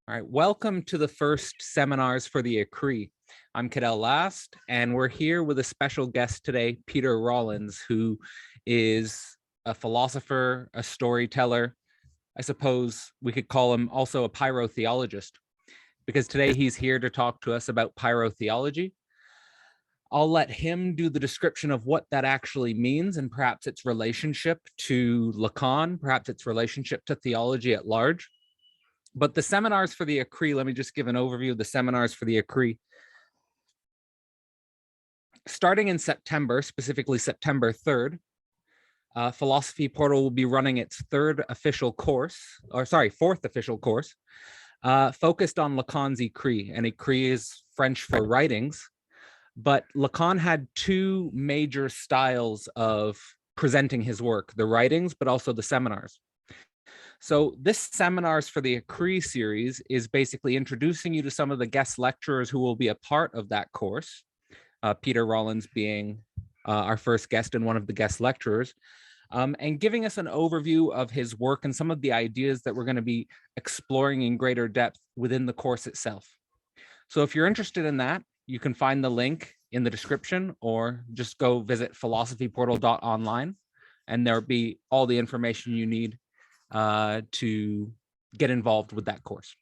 All right, welcome to the first seminars for the Ecrits. I'm Cadell Last, and we're here with a special guest today, Peter Rollins, who is a philosopher, a storyteller. I suppose we could call him also a pyrotheologist, because today he's here to talk to us about pyrotheology. I'll let him do the description of what that actually means and perhaps its relationship to Lacan, perhaps its relationship to theology at large. But the seminars for the Ecrits, let me just give an overview of the seminars for the Ecrits. Starting in September, specifically September 3rd, Philosophy Portal will be running its fourth official course, focused on Lacan's Écrits. And Écrits is French for writings. But Lacan had two major styles of presenting his work, the writings, but also the seminars. So this seminars for the Ecrits series is basically introducing you to some of the guest lecturers who will be a part of that course, Peter Rollins being our first guest and one of the guest lecturers, and giving us an overview of his work and some of the ideas that we're going to be exploring in greater depth within the course itself. So if you're interested in that, you can find the link in the description or just go visit philosophyportal.online and there'll be all the information you need to get involved with that course.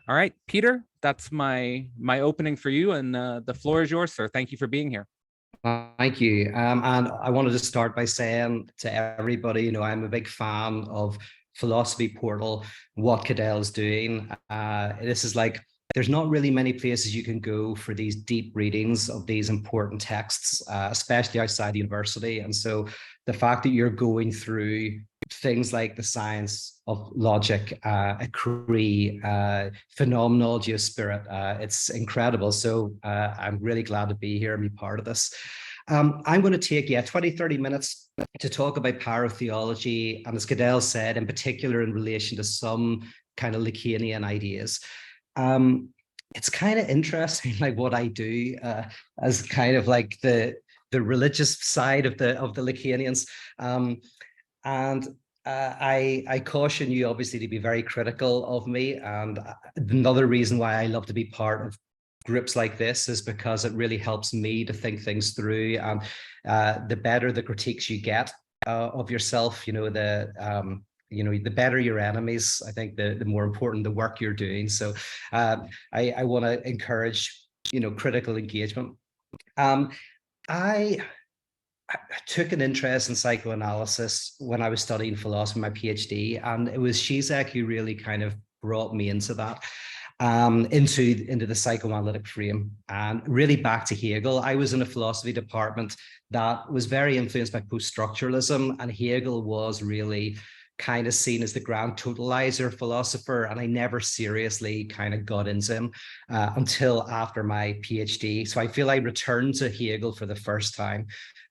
All right, Peter, that's my opening for you, and the floor is yours, sir. Thank you for being here. Thank you. And I wanted to start by saying to everybody, I'm a big fan of Philosophy Portal, what Cadell is doing. This is like, there's not really many places you can go for these deep readings of these important texts, especially outside the university. And so the fact that you're going through things like the science of logic, Écrits, phenomenology of spirit, it's incredible. So I'm really glad to be here and be part of this. I'm going to take 20-30 minutes to talk about pyrotheology, and as Cadell said, in particular in relation to some kind of Lacanian ideas. It's kind of interesting, like what I do as kind of like the religious side of the Lacanians. I caution you obviously to be very critical of me. And another reason why I love to be part of groups like this is because it really helps me to think things through. And the better the critiques you get of yourself, the better your enemies, I think the more important the work you're doing. So I want to encourage, critical engagement. I took an interest in psychoanalysis when I was studying philosophy, my PhD, and it was Zizek who really kind of brought me into that, into the psychoanalytic frame, and really back to Hegel. I was in a philosophy department that was very influenced by post-structuralism, and Hegel was really kind of seen as the grand totalizer philosopher, and I never seriously kind of got into him until after my PhD. So I feel I returned to Hegel for the first time,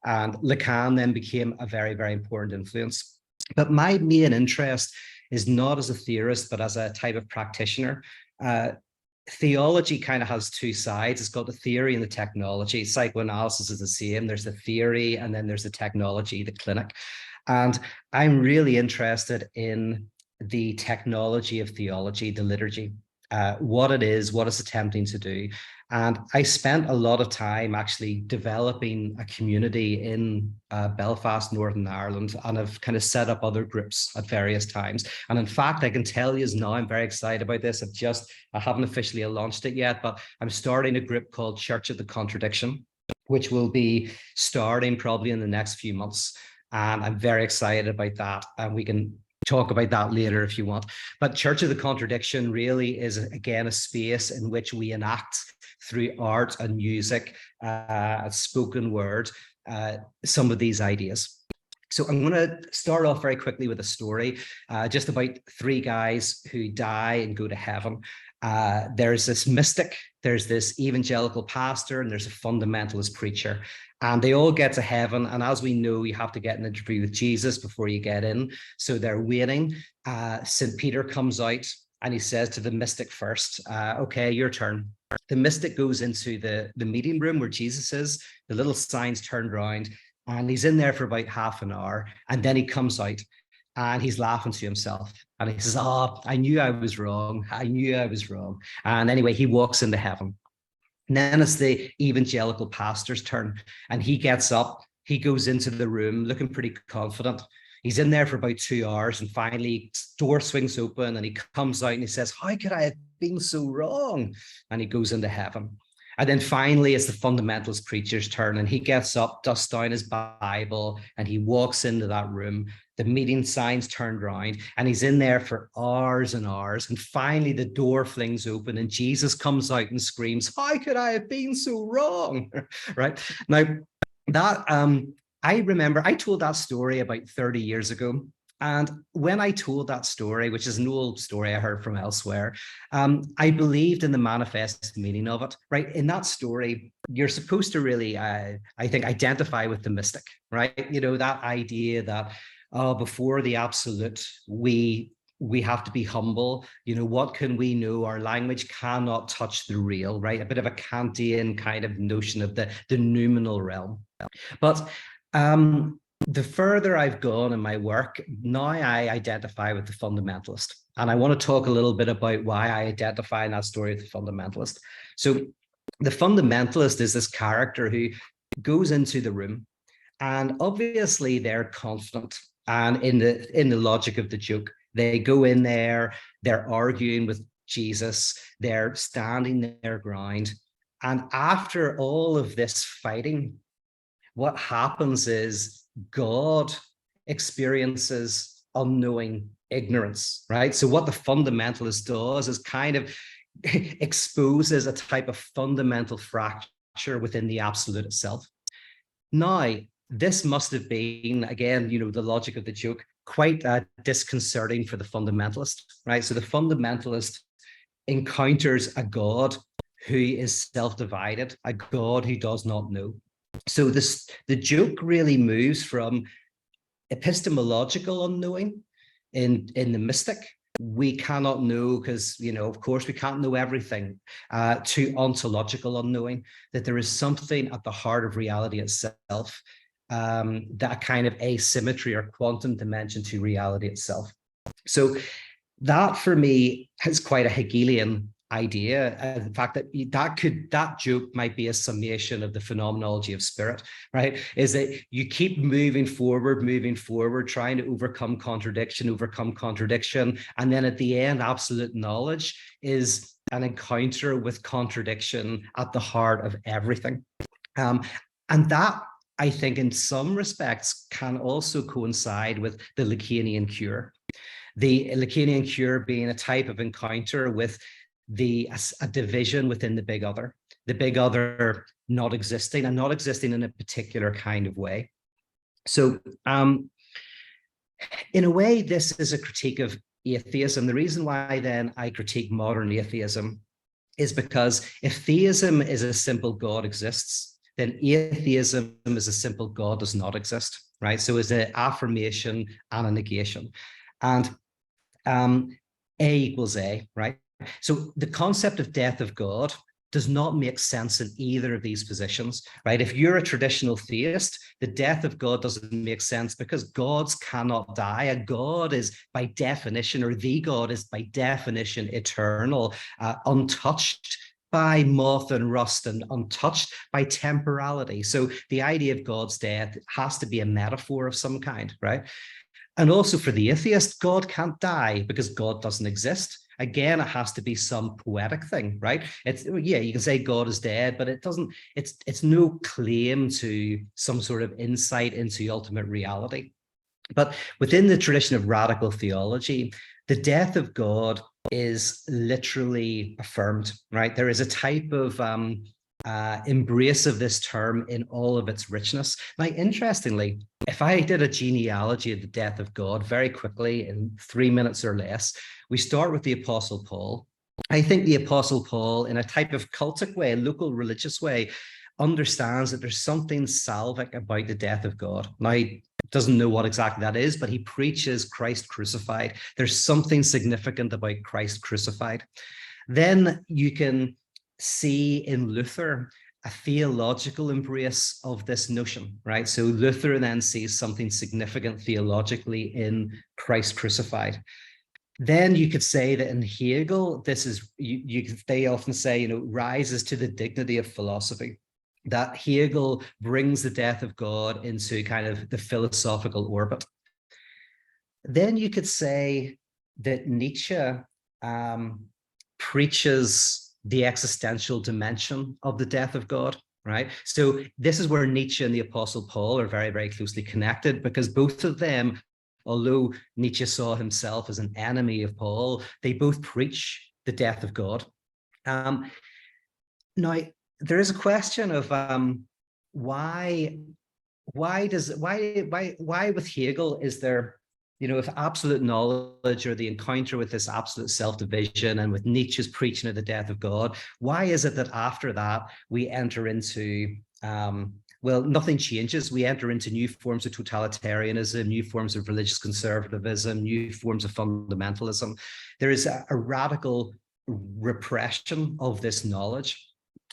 and Lacan then became a very, very important influence. But my main interest is not as a theorist, but as a type of practitioner. Theology kind of has two sides. It's got the theory and the technology. Psychoanalysis is the same. There's the theory, and then there's the technology, the clinic. And I'm really interested in the technology of theology, the liturgy, what it is, what it's attempting to do. And I spent a lot of time actually developing a community in Belfast, Northern Ireland, and I've kind of set up other groups at various times. And in fact, I can tell you now, I'm very excited about this. I haven't officially launched it yet, but I'm starting a group called Church of the Contradiction, which will be starting probably in the next few months. And I'm very excited about that. And we can talk about that later if you want. But Church of the Contradiction really is, again, a space in which we enact through art and music, spoken word, some of these ideas. So I'm going to start off very quickly with a story, just about three guys who die and go to heaven. There's this mystic, there's this evangelical pastor, and there's a fundamentalist preacher. And they all get to heaven. And as we know, you have to get an interview with Jesus before you get in. So they're waiting. St. Peter comes out and he says to the mystic first, okay, your turn. The mystic goes into the meeting room where Jesus is. The little sign's turned around, and he's in there for about half an hour. And then he comes out and he's laughing to himself. And he says, oh, I knew I was wrong. I knew I was wrong. And anyway, he walks into heaven. And then it's the evangelical pastor's turn, and he gets up, he goes into the room looking pretty confident. He's in there for about 2 hours, and finally door swings open and he comes out and he says, how could I have been so wrong? And he goes into heaven. And then finally, it's the fundamentalist preacher's turn, and he gets up, dusts down his Bible, and he walks into that room. The meeting signs turned around, and he's in there for hours and hours. And finally, the door flings open, and Jesus comes out and screams, how could I have been so wrong? Right now, that I remember I told that story about 30 years ago. And when I told that story, which is an old story I heard from elsewhere, I believed in the manifest meaning of it, right? In that story, you're supposed to really, I think, identify with the mystic, right? You know, that idea that before the absolute, we have to be humble. You know, what can we know? Our language cannot touch the real, right? A bit of a Kantian kind of notion of the noumenal realm. But the further I've gone in my work, now I identify with the fundamentalist. And I want to talk a little bit about why I identify in that story with the fundamentalist. So the fundamentalist is this character who goes into the room, and obviously they're confident. And in the logic of the joke, they go in there, they're arguing with Jesus, they're standing their ground. And after all of this fighting, what happens is God experiences unknowing ignorance, right? So what the fundamentalist does is kind of exposes a type of fundamental fracture within the absolute itself. Now, this must have been, again, you know, the logic of the joke, quite disconcerting for the fundamentalist, right? So the fundamentalist encounters a God who is self-divided, a God who does not know. So the joke really moves from epistemological unknowing in the mystic. We cannot know because, you know, of course, we can't know everything, to ontological unknowing, that there is something at the heart of reality itself, that kind of asymmetry or quantum dimension to reality itself. So that for me is quite a Hegelian idea. The fact that that joke might be a summation of the phenomenology of spirit, right? Is that you keep moving forward, trying to overcome contradiction, and then at the end, absolute knowledge is an encounter with contradiction at the heart of everything. And that, I think, in some respects, can also coincide with the Lacanian cure. The Lacanian cure being a type of encounter with a division within the big other not existing, and not existing in a particular kind of way. So in a way, this is a critique of atheism. The reason why then I critique modern atheism is because if theism is a simple God exists, then atheism is a simple God does not exist, right? So it's an affirmation and a negation. And A equals A, right? So the concept of death of God does not make sense in either of these positions, right? If you're a traditional theist, the death of God doesn't make sense because gods cannot die. A God is by definition, or the God is by definition eternal, untouched by moth and rust, and untouched by temporality. So the idea of God's death has to be a metaphor of some kind, right? And also for the atheist, God can't die because God doesn't exist. Again, it has to be some poetic thing, right? It's, yeah, you can say God is dead, but it doesn't, it's no claim to some sort of insight into ultimate reality. But within the tradition of radical theology, the death of God is literally affirmed, right? There is a type of embrace of this term in all of its richness. Now, interestingly, if I did a genealogy of the death of God very quickly in 3 minutes or less, we start with the Apostle Paul. I think the Apostle Paul, in a type of cultic way, a local religious way, understands that there's something salvic about the death of God. Now, he doesn't know what exactly that is, but he preaches Christ crucified. There's something significant about Christ crucified. Then you can see in Luther a theological embrace of this notion, right? So Luther then sees something significant theologically in Christ crucified. Then you could say that in Hegel, this is, they often say, you know, rises to the dignity of philosophy, that Hegel brings the death of God into kind of the philosophical orbit. Then you could say that Nietzsche preaches the existential dimension of the death of God, right? So this is where Nietzsche and the Apostle Paul are very, very closely connected, because both of them, although Nietzsche saw himself as an enemy of Paul, they both preach the death of God. Now, there is a question of why with Hegel is there, you know, if absolute knowledge or the encounter with this absolute self-division, and with Nietzsche's preaching of the death of God, why is it that after that we enter into, well, nothing changes. We enter into new forms of totalitarianism, new forms of religious conservatism, new forms of fundamentalism. There is a radical repression of this knowledge.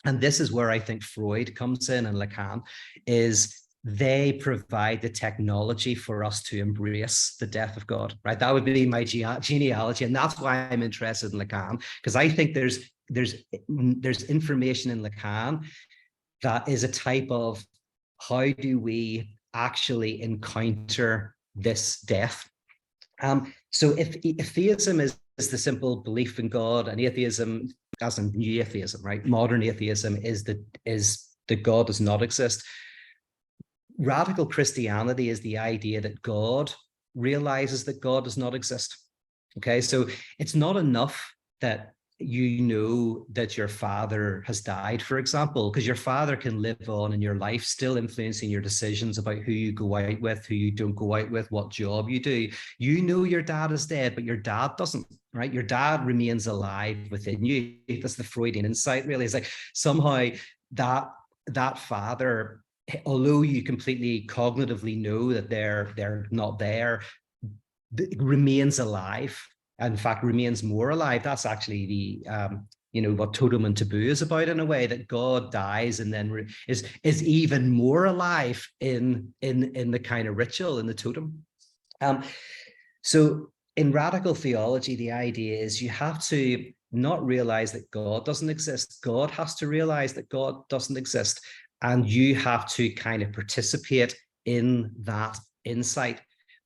And this is where I think Freud comes in and Lacan, is they provide the technology for us to embrace the death of God, right? That would be my genealogy. And that's why I'm interested in Lacan, because I think there's information in Lacan that is a type of, how do we actually encounter this death? So if theism is the simple belief in God, and atheism, as in new atheism, right? Modern atheism is that God does not exist. Radical Christianity is the idea that God realizes that God does not exist. Okay, so it's not enough that you know that your father has died, for example, because your father can live on in your life, still influencing your decisions about who you go out with, who you don't go out with, what job you do. You know your dad is dead, but your dad doesn't, right? Your dad remains alive within you. That's the Freudian insight, really. It's like somehow that father, although you completely cognitively know that they're not there, remains alive. In fact, remains more alive. That's actually the you know, what totem and taboo is about, in a way, that God dies and then is even more alive in the kind of ritual in the totem. So in radical theology, the idea is you have to not realize that God doesn't exist. God has to realize that God doesn't exist, and you have to kind of participate in that insight,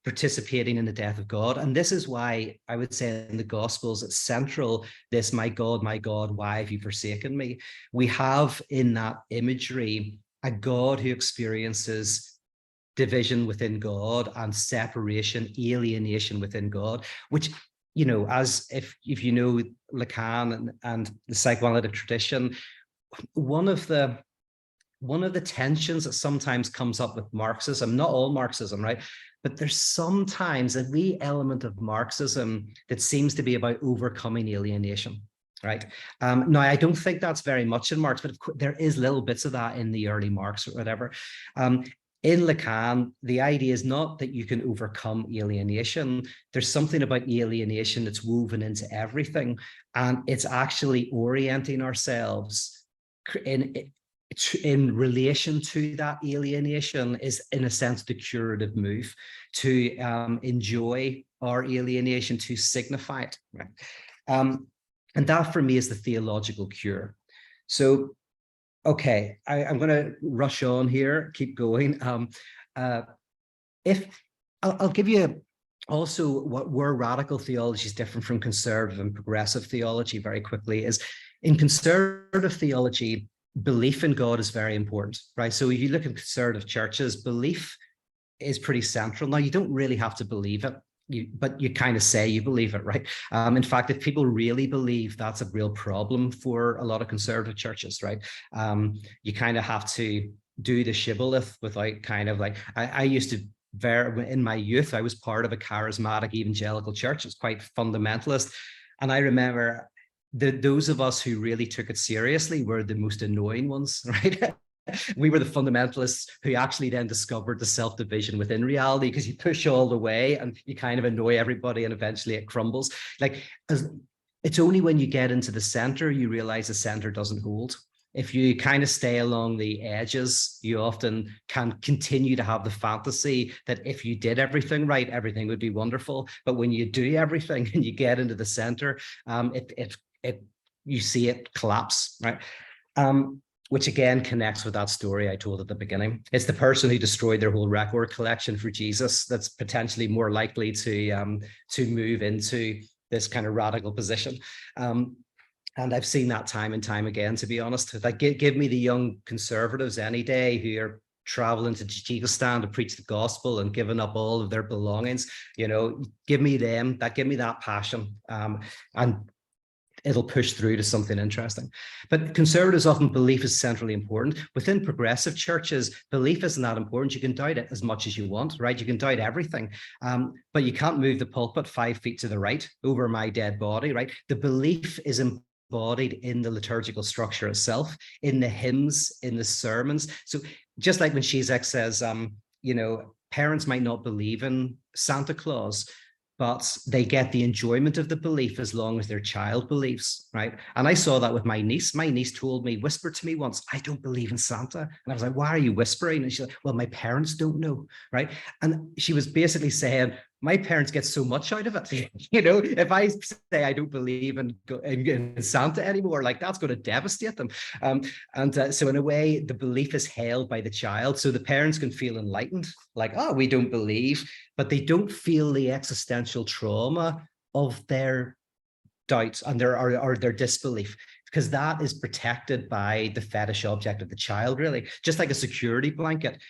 participating in the death of God. And this is why I would say in the Gospels, it's central, this, my God, why have you forsaken me? We have in that imagery a God who experiences division within God and separation, alienation within God, which, you know, as if you know Lacan and the psychoanalytic tradition, one of the tensions that sometimes comes up with Marxism, not all Marxism, right? But there's sometimes a wee element of Marxism that seems to be about overcoming alienation, right? Now, I don't think that's very much in Marx, but there is little bits of that in the early Marx or whatever. In Lacan, the idea is not that you can overcome alienation. There's something about alienation that's woven into everything, and it's actually orienting ourselves in relation to that alienation is, in a sense, the curative move, to enjoy our alienation, to signify it. Right? And that for me is the theological cure. So, okay, I'm going to rush on here, keep going. If I'll give you also where radical theology is different from conservative and progressive theology very quickly is, in conservative theology, belief in God is very important, right? So if you look at conservative churches, belief is pretty central. Now, you don't really have to believe it, but you kind of say you believe it, right? In fact, if people really believe, that's a real problem for a lot of conservative churches, right? You kind of have to do the shibboleth without kind of like, I used to, in my youth, I was part of a charismatic evangelical church. It was quite fundamentalist. And I remember those of us who really took it seriously were the most annoying ones, right? We were the fundamentalists who actually then discovered the self-division within reality, because you push all the way and you kind of annoy everybody and eventually it crumbles. Like, it's only when you get into the center, you realize the center doesn't hold. if you kind of stay along the edges, you often can continue to have the fantasy that if you did everything right, everything would be wonderful. But when you do everything and you get into the center, you see it collapse, right? Which again connects with that story I told at the beginning. It's the person who destroyed their whole record collection for Jesus that's potentially more likely to move into this kind of radical position. And I've seen that time and time again, to be honest. Like, give me the young conservatives any day who are traveling to Tajikistan to preach the gospel and giving up all of their belongings. You know, give me them, give me that passion. And it'll push through to something interesting. But conservatives often belief is centrally important. Within progressive churches, belief isn't that important. You can doubt it as much as you want, right? You can doubt everything, but you can't move the pulpit 5 feet to the right over my dead body, right? The belief is embodied in the liturgical structure itself, in the hymns, in the sermons. So just like when Zizek says, you know, parents might not believe in Santa Claus, but they get the enjoyment of the belief as long as their child believes, right? And I saw that with my niece. My niece told me, whispered to me once, I don't believe in Santa. And I was like, why are you whispering? And she's like, well, my parents don't know, right? And she was basically saying, my parents get so much out of it. You know, if I say I don't believe in Santa anymore, like that's going to devastate them. So in a way, the belief is held by the child. So the parents can feel enlightened, like, oh, we don't believe, but they don't feel the existential trauma of their doubts and their disbelief, because that is protected by the fetish object of the child, really, just like a security blanket.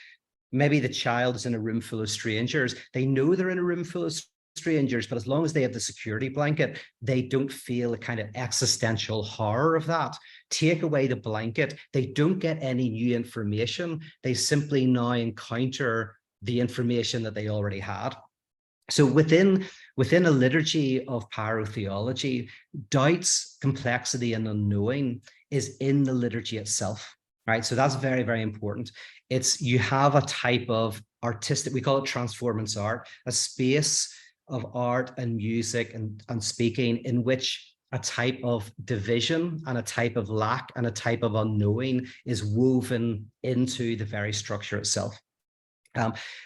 Maybe the child is in a room full of strangers. They know they're in a room full of strangers, but as long as they have the security blanket, they don't feel a kind of existential horror of that. Take away the blanket, they don't get any new information. They simply now encounter the information that they already had. So within a liturgy of pyrotheology, doubts, complexity, and unknowing is in the liturgy itself, right? So that's very, very important. You have a type of artistic, we call it transformance art, a space of art and music and speaking in which a type of division and a type of lack and a type of unknowing is woven into the very structure itself.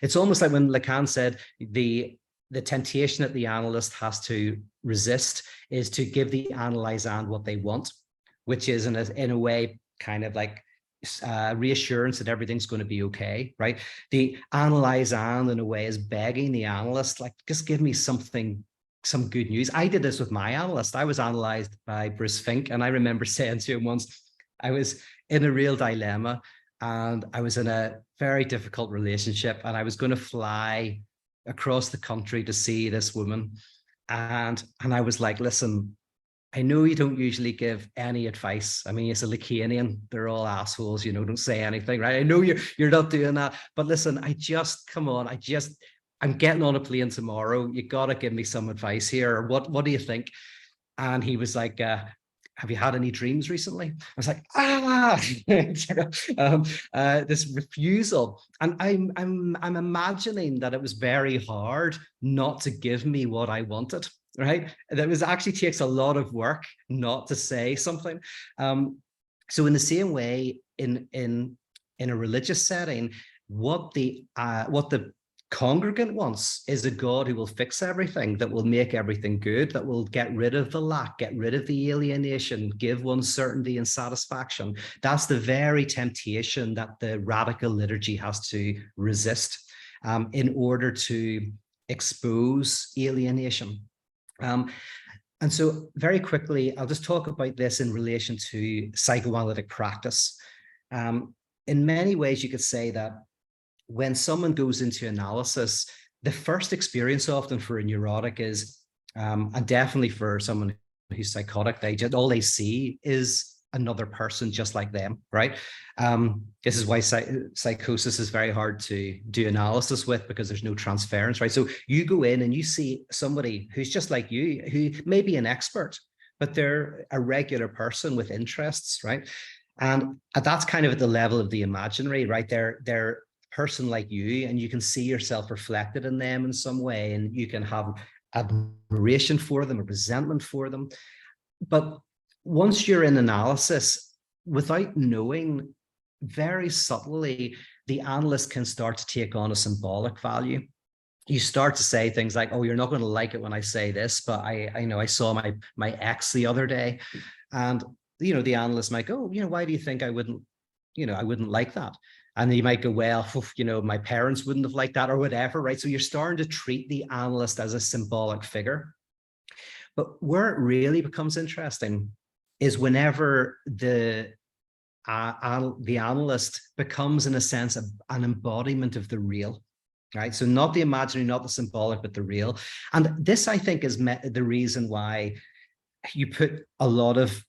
It's almost like when Lacan said the temptation that the analyst has to resist is to give the analysand what they want, which is in a way kind of like reassurance that everything's going to be okay, right? The analysand in a way is begging the analyst, like, just give me some good news. I did this with my analyst. I was analysed by Bruce Fink, and I remember saying to him once, I was in a real dilemma and I was in a very difficult relationship and I was going to fly across the country to see this woman, and I was like, listen, I know you don't usually give any advice. I mean, it's a Lacanian. They're all assholes, you know, don't say anything, right? I know you're not doing that. But listen, come on. I'm getting on a plane tomorrow. You got to give me some advice here. What do you think? And he was like, have you had any dreams recently? I was like, this refusal. And I'm imagining that it was very hard not to give me what I wanted. Right? That was actually takes a lot of work not to say something. So in the same way, in a religious setting, what the congregant wants is a God who will fix everything, that will make everything good, that will get rid of the lack, get rid of the alienation, give one certainty and satisfaction. That's the very temptation that the radical liturgy has to resist in order to expose alienation. And so very quickly, I'll just talk about this in relation to psychoanalytic practice. In many ways, you could say that when someone goes into analysis, the first experience often for a neurotic is, and definitely for someone who's psychotic, all they see is another person just like them, right? This is why psychosis is very hard to do analysis with, because there's no transference, right? So you go in and you see somebody who's just like you, who may be an expert, but they're a regular person with interests, right? And that's kind of at the level of the imaginary, right? They're a person like you, and you can see yourself reflected in them in some way, and you can have admiration for them, a resentment for them. But once you're in analysis, without knowing, very subtly, the analyst can start to take on a symbolic value. You start to say things like, oh, you're not going to like it when I say this, but I know I saw my ex the other day. And, the analyst might go, why do you think I wouldn't like that? And you might go, well, my parents wouldn't have liked that or whatever, right? So you're starting to treat the analyst as a symbolic figure. But where it really becomes interesting is whenever the analyst becomes, in a sense, an embodiment of the real, right? So not the imaginary, not the symbolic, but the real. And this, I think, is the reason why you put a lot of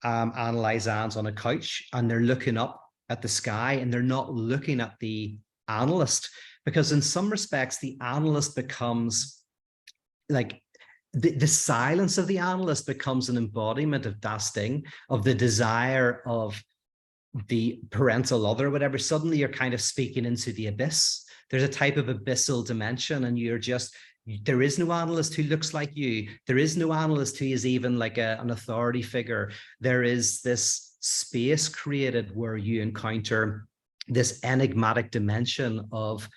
analysans on a couch and they're looking up at the sky and they're not looking at the analyst, because in some respects, the analyst becomes like, the silence of the analyst becomes an embodiment of das Ding, of the desire of the parental other, whatever. Suddenly you're kind of speaking into the abyss. There's a type of abyssal dimension, and there is no analyst who looks like you. There is no analyst who is even like an authority figure. There is this space created where you encounter this enigmatic dimension of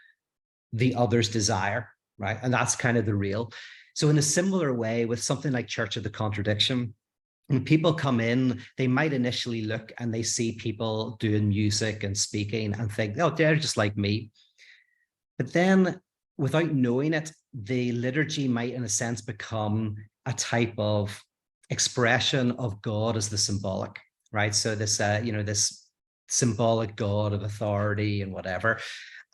the other's desire, right? And that's kind of the real. So in a similar way, with something like Church of the Contradiction, when people come in, they might initially look and they see people doing music and speaking and think, oh, they're just like me. But then, without knowing it, the liturgy might, in a sense, become a type of expression of God as the symbolic, right? So this, this symbolic God of authority and whatever.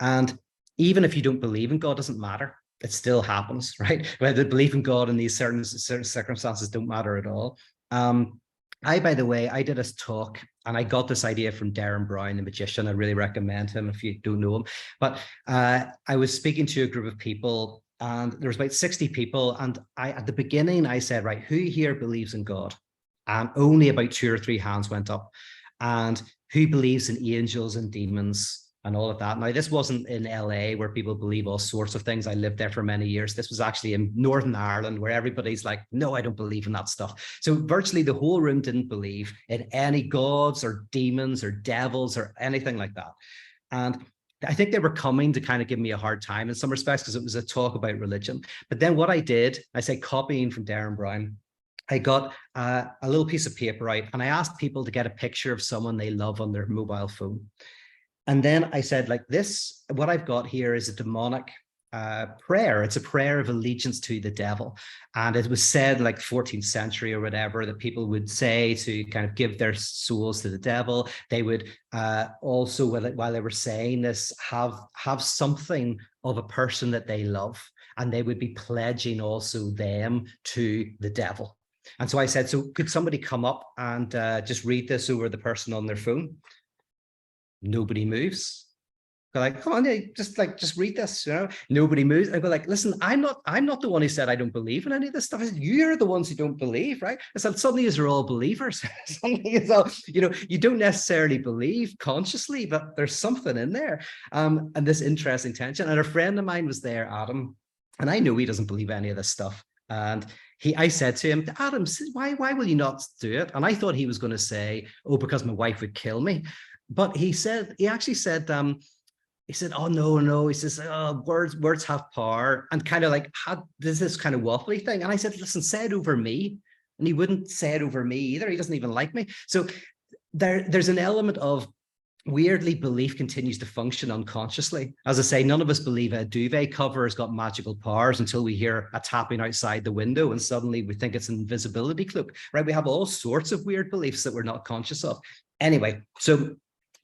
And even if you don't believe in God, doesn't matter. It still happens, right? Whether belief in God in these certain circumstances don't matter at all. By the way, I did a talk and I got this idea from Darren Brown, the magician. I really recommend him if you don't know him. But I was speaking to a group of people and there was about 60 people. And at the beginning, I said, right, who here believes in God? And only about 2 or 3 hands went up. And who believes in angels and demons and all of that? Now, this wasn't in LA where people believe all sorts of things. I lived there for many years. This was actually in Northern Ireland where everybody's like, no, I don't believe in that stuff. So virtually the whole room didn't believe in any gods or demons or devils or anything like that. And I think they were coming to kind of give me a hard time in some respects because it was a talk about religion. But then what I did, I say copying from Darren Brown, I got a little piece of paper out and I asked people to get a picture of someone they love on their mobile phone. And then I said, like this, what I've got here is a demonic prayer. It's a prayer of allegiance to the devil. And it was said like 14th century or whatever, that people would say to kind of give their souls to the devil. They would also, while they were saying this, have something of a person that they love. And they would be pledging also them to the devil. And so I said, so could somebody come up and just read this over the person on their phone? Nobody moves. Go like, come on, just read this, Nobody moves. I go like, listen, I'm not the one who said I don't believe in any of this stuff. I said, you're the ones who don't believe, right? I said, suddenly you're all believers. Suddenly it's all, you don't necessarily believe consciously, but there's something in there. And this interesting tension. And a friend of mine was there, Adam, and I know he doesn't believe any of this stuff. And I said to him, Adam, why will you not do it? And I thought he was going to say, oh, because my wife would kill me. But he actually said, oh, no. He says, oh, words have power, and kind of like had this kind of waffly thing. And I said, listen, say it over me. And he wouldn't say it over me either. He doesn't even like me. So there's an element of, weirdly, belief continues to function unconsciously. As I say, none of us believe a duvet cover has got magical powers until we hear a tapping outside the window and suddenly we think it's an invisibility cloak, right? We have all sorts of weird beliefs that we're not conscious of. Anyway, so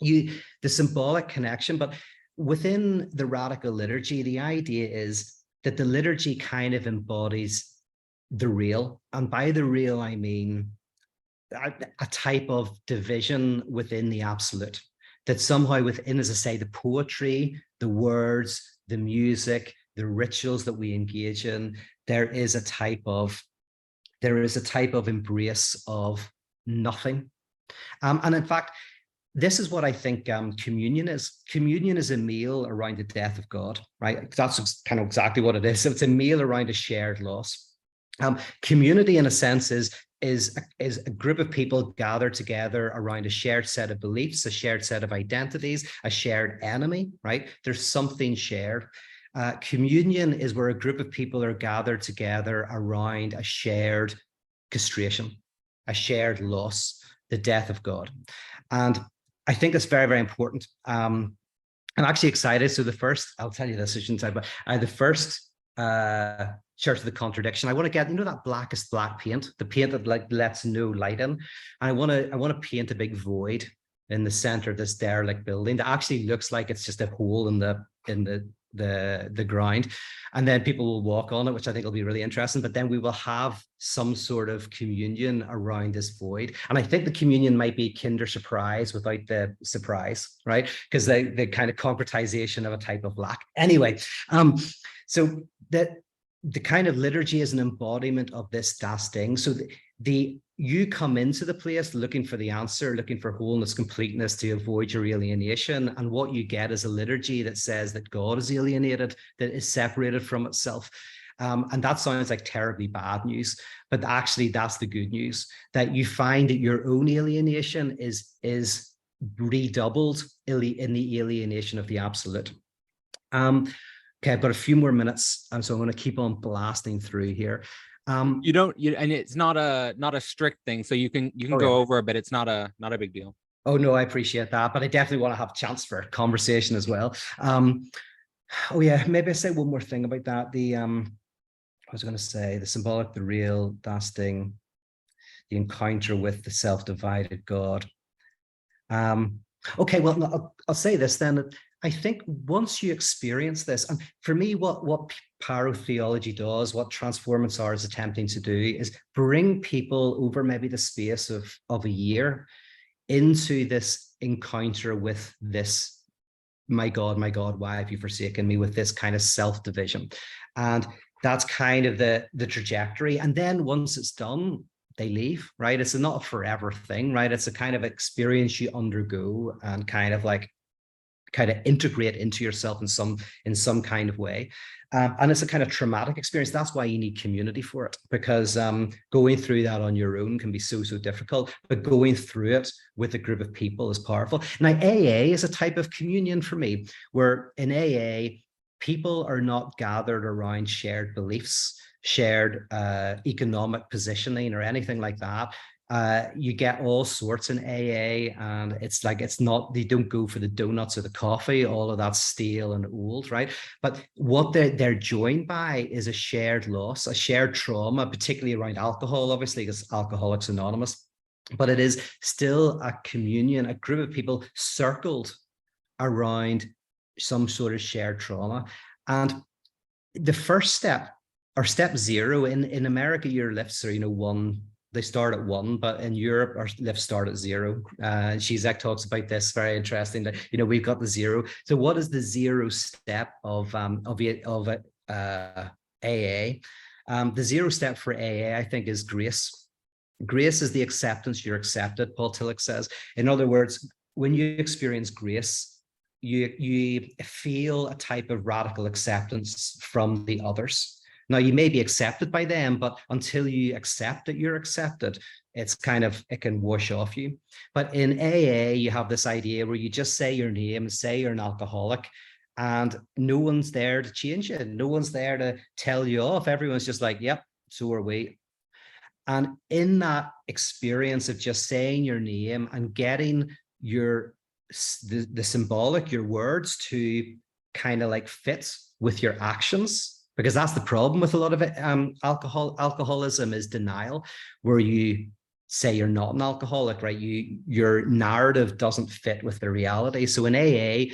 the symbolic connection, but within the radical liturgy, the idea is that the liturgy kind of embodies the real. And by the real, I mean a type of division within the absolute. That somehow within, as I say, the poetry, the words, the music, the rituals that we engage in, there is a type of embrace of nothing. And in fact, this is what I think communion is. Communion is a meal around the death of God, right? That's kind of exactly what it is. So it's a meal around a shared loss. Community, in a sense, is is a group of people gathered together around a shared set of beliefs, a shared set of identities, a shared enemy, right? There's something shared. Communion is where a group of people are gathered together around a shared castration, a shared loss, the death of God. And I think it's very, very important. I'm actually excited. So the first, I'll tell you this, I shouldn't say, but the first Church of the Contradiction, I want to get, you know, that blackest black paint, the paint that like lets no light in. And I want to paint a big void in the center of this derelict building that actually looks like it's just a hole in the ground, and then people will walk on it, which I think will be really interesting. But then we will have some sort of communion around this void, and I think the communion might be Kinder Surprise without the surprise, right? Because the kind of concretization of a type of black. Anyway, so that the kind of liturgy is an embodiment of this das Ding. So you come into the place looking for the answer, looking for wholeness, completeness, to avoid your alienation. And what you get is a liturgy that says that God is alienated, that is separated from itself. And that sounds like terribly bad news, but actually that's the good news, that you find that your own alienation is redoubled in the alienation of the absolute. Okay, I've got a few more minutes, and so I'm going to keep on blasting through here. And it's not a strict thing, so you can go over a bit. It's not a big deal. Oh no, I appreciate that, but I definitely want to have a chance for conversation as well. Oh yeah, maybe I say one more thing about that. I was going to say the symbolic, the real, das Ding, the encounter with the self-divided God. Okay, well, I'll say this then. I think once you experience this, and for me, what pyrotheology does, what Transformance R is attempting to do, is bring people over maybe the space of a year into this encounter with this, my God, why have you forsaken me, with this kind of self-division. And that's kind of the trajectory. And then once it's done, they leave, right? It's not a forever thing, right? It's a kind of experience you undergo and kind of integrate into yourself in some kind of way. And it's a kind of traumatic experience. That's why you need community for it, because going through that on your own can be so difficult, but going through it with a group of people is powerful. Now, AA is a type of communion for me, where in AA, people are not gathered around shared beliefs, shared economic positioning or anything like that. You get all sorts in AA, and it's not, they don't go for the donuts or the coffee, all of that's stale and old, right? But what they're joined by is a shared loss, a shared trauma, particularly around alcohol, obviously, because Alcoholics Anonymous. But it is still a communion, a group of people circled around some sort of shared trauma. And the first step, or step zero, in America, your lifts are, 1. They start at 1, but in Europe, our lifts start at 0. Zizek talks about this, very interesting, that, we've got the 0. So what is the 0 step of AA? The 0 step for AA, I think, is grace. Grace is the acceptance you're accepted, Paul Tillich says. In other words, when you experience grace, you feel a type of radical acceptance from the others. Now, you may be accepted by them, but until you accept that you're accepted, it can wash off you. But in AA, you have this idea where you just say your name, say you're an alcoholic, and no one's there to change it. No one's there to tell you off. Everyone's just like, yep, so are we. And in that experience of just saying your name and getting the symbolic, your words, to kind of fit with your actions, because that's the problem with a lot of it. Alcoholism is denial, where you say you're not an alcoholic, right? Your narrative doesn't fit with the reality. So in AA,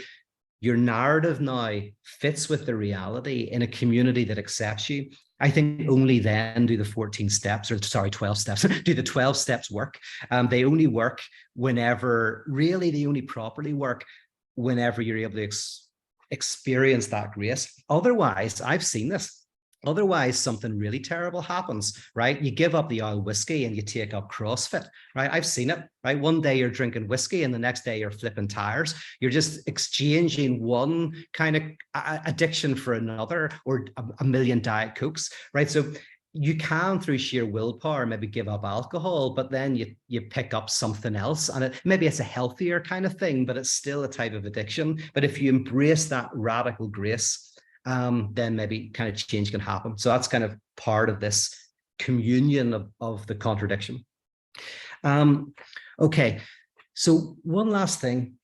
your narrative now fits with the reality in a community that accepts you. I think only then do the 12 steps, do the 12 steps work. They only work they only properly work whenever you're able to experience that grace. Otherwise, I've seen this. Otherwise, something really terrible happens, right? You give up the oil whiskey and you take up CrossFit, right? I've seen it, right? One day you're drinking whiskey and the next day you're flipping tires. You're just exchanging one kind of addiction for another, or a million Diet Cokes, right? So you can, through sheer willpower, maybe give up alcohol, but then you pick up something else, and maybe it's a healthier kind of thing, but it's still a type of addiction. But if you embrace that radical grace, then maybe kind of change can happen. So that's kind of part of this communion of the contradiction. Okay, so one last thing.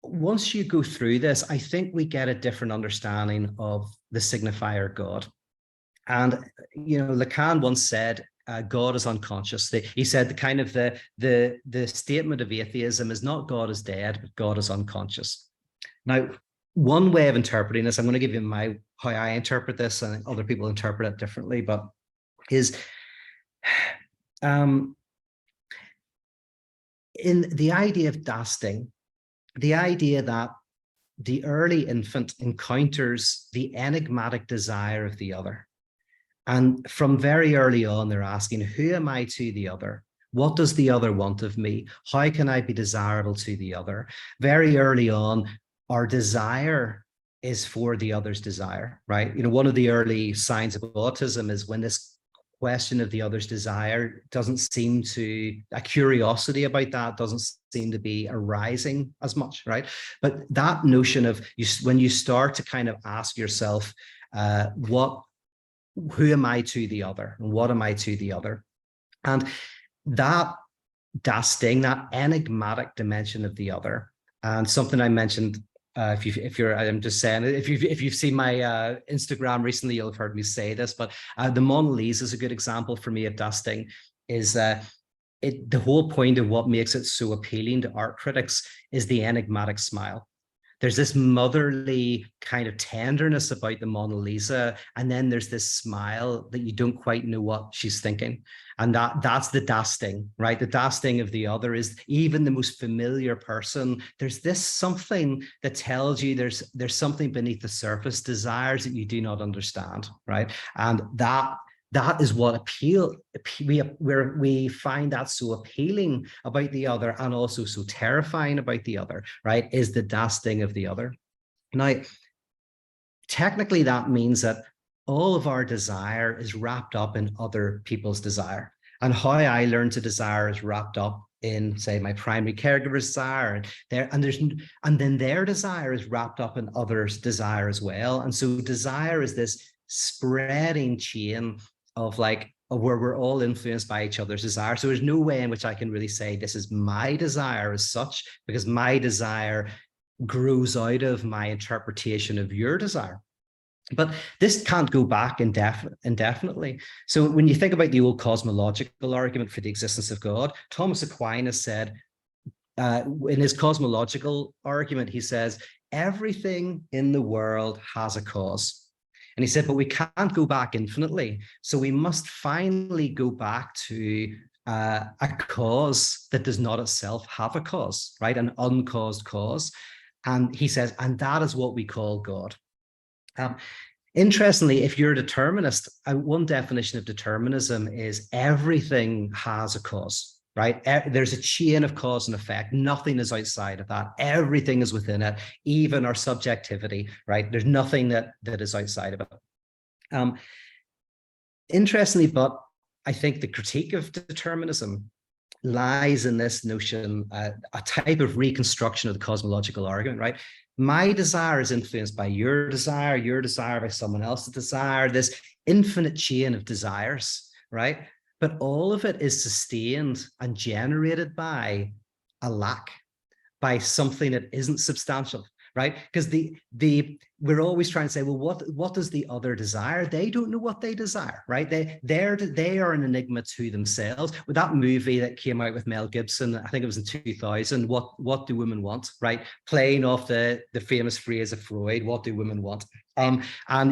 Once you go through this, I think we get a different understanding of the signifier God. And, you know, Lacan once said, God is unconscious. He said the statement of atheism is not God is dead, but God is unconscious. Now, one way of interpreting this, I'm going to give you how I interpret this, and other people interpret it differently, but is in the idea of dasting, the idea that the early infant encounters the enigmatic desire of the other. And from very early on, they're asking, who am I to the other? What does the other want of me? How can I be desirable to the other? Very early on, our desire is for the other's desire, right? You know, one of the early signs of autism is when this question of the other's desire doesn't seem to, a curiosity about that doesn't seem to be arising as much, right? But that notion of when you start to kind of ask yourself, who am I to the other, and what am I to the other? And that dasting, that enigmatic dimension of the other, and something I mentioned, I'm just saying, if you've seen my Instagram recently, you'll have heard me say this, but the Mona Lisa is a good example for me of dasting. Is the whole point of what makes it so appealing to art critics is the enigmatic smile. There's this motherly kind of tenderness about the Mona Lisa, and then there's this smile that you don't quite know what she's thinking. And that's the dasting, right? The dasting of the other is even the most familiar person. There's this something that tells you there's something beneath the surface, desires that you do not understand, right? And that is what we find that so appealing about the other, and also so terrifying about the other, right? Is the dasting of the other. Now, technically, that means that all of our desire is wrapped up in other people's desire. And how I learn to desire is wrapped up in, say, my primary caregiver's desire, and then their desire is wrapped up in others' desire as well. And so desire is this spreading chain of where we're all influenced by each other's desire. So there's no way in which I can really say this is my desire as such, because my desire grows out of my interpretation of your desire. But this can't go back indefinitely. So when you think about the old cosmological argument for the existence of God, Thomas Aquinas said, in his cosmological argument, he says, everything in the world has a cause. And he said, but we can't go back infinitely. So we must finally go back to a cause that does not itself have a cause, right? An uncaused cause. And he says, and that is what we call God. Interestingly, if you're a determinist, one definition of determinism is everything has a cause. Right? There's a chain of cause and effect. Nothing is outside of that. Everything is within it, even our subjectivity, right? There's nothing that is outside of it. Interestingly, but I think the critique of determinism lies in this notion, a type of reconstruction of the cosmological argument, right? My desire is influenced by your desire by someone else's desire, this infinite chain of desires, right? But all of it is sustained and generated by a lack, by something that isn't substantial, right? Because we're always trying to say, well, what does the other desire? They don't know what they desire, right? They are an enigma to themselves. With that movie that came out with Mel Gibson, I think it was in 2000, What Do Women Want, right? Playing off the famous phrase of Freud, what do women want? And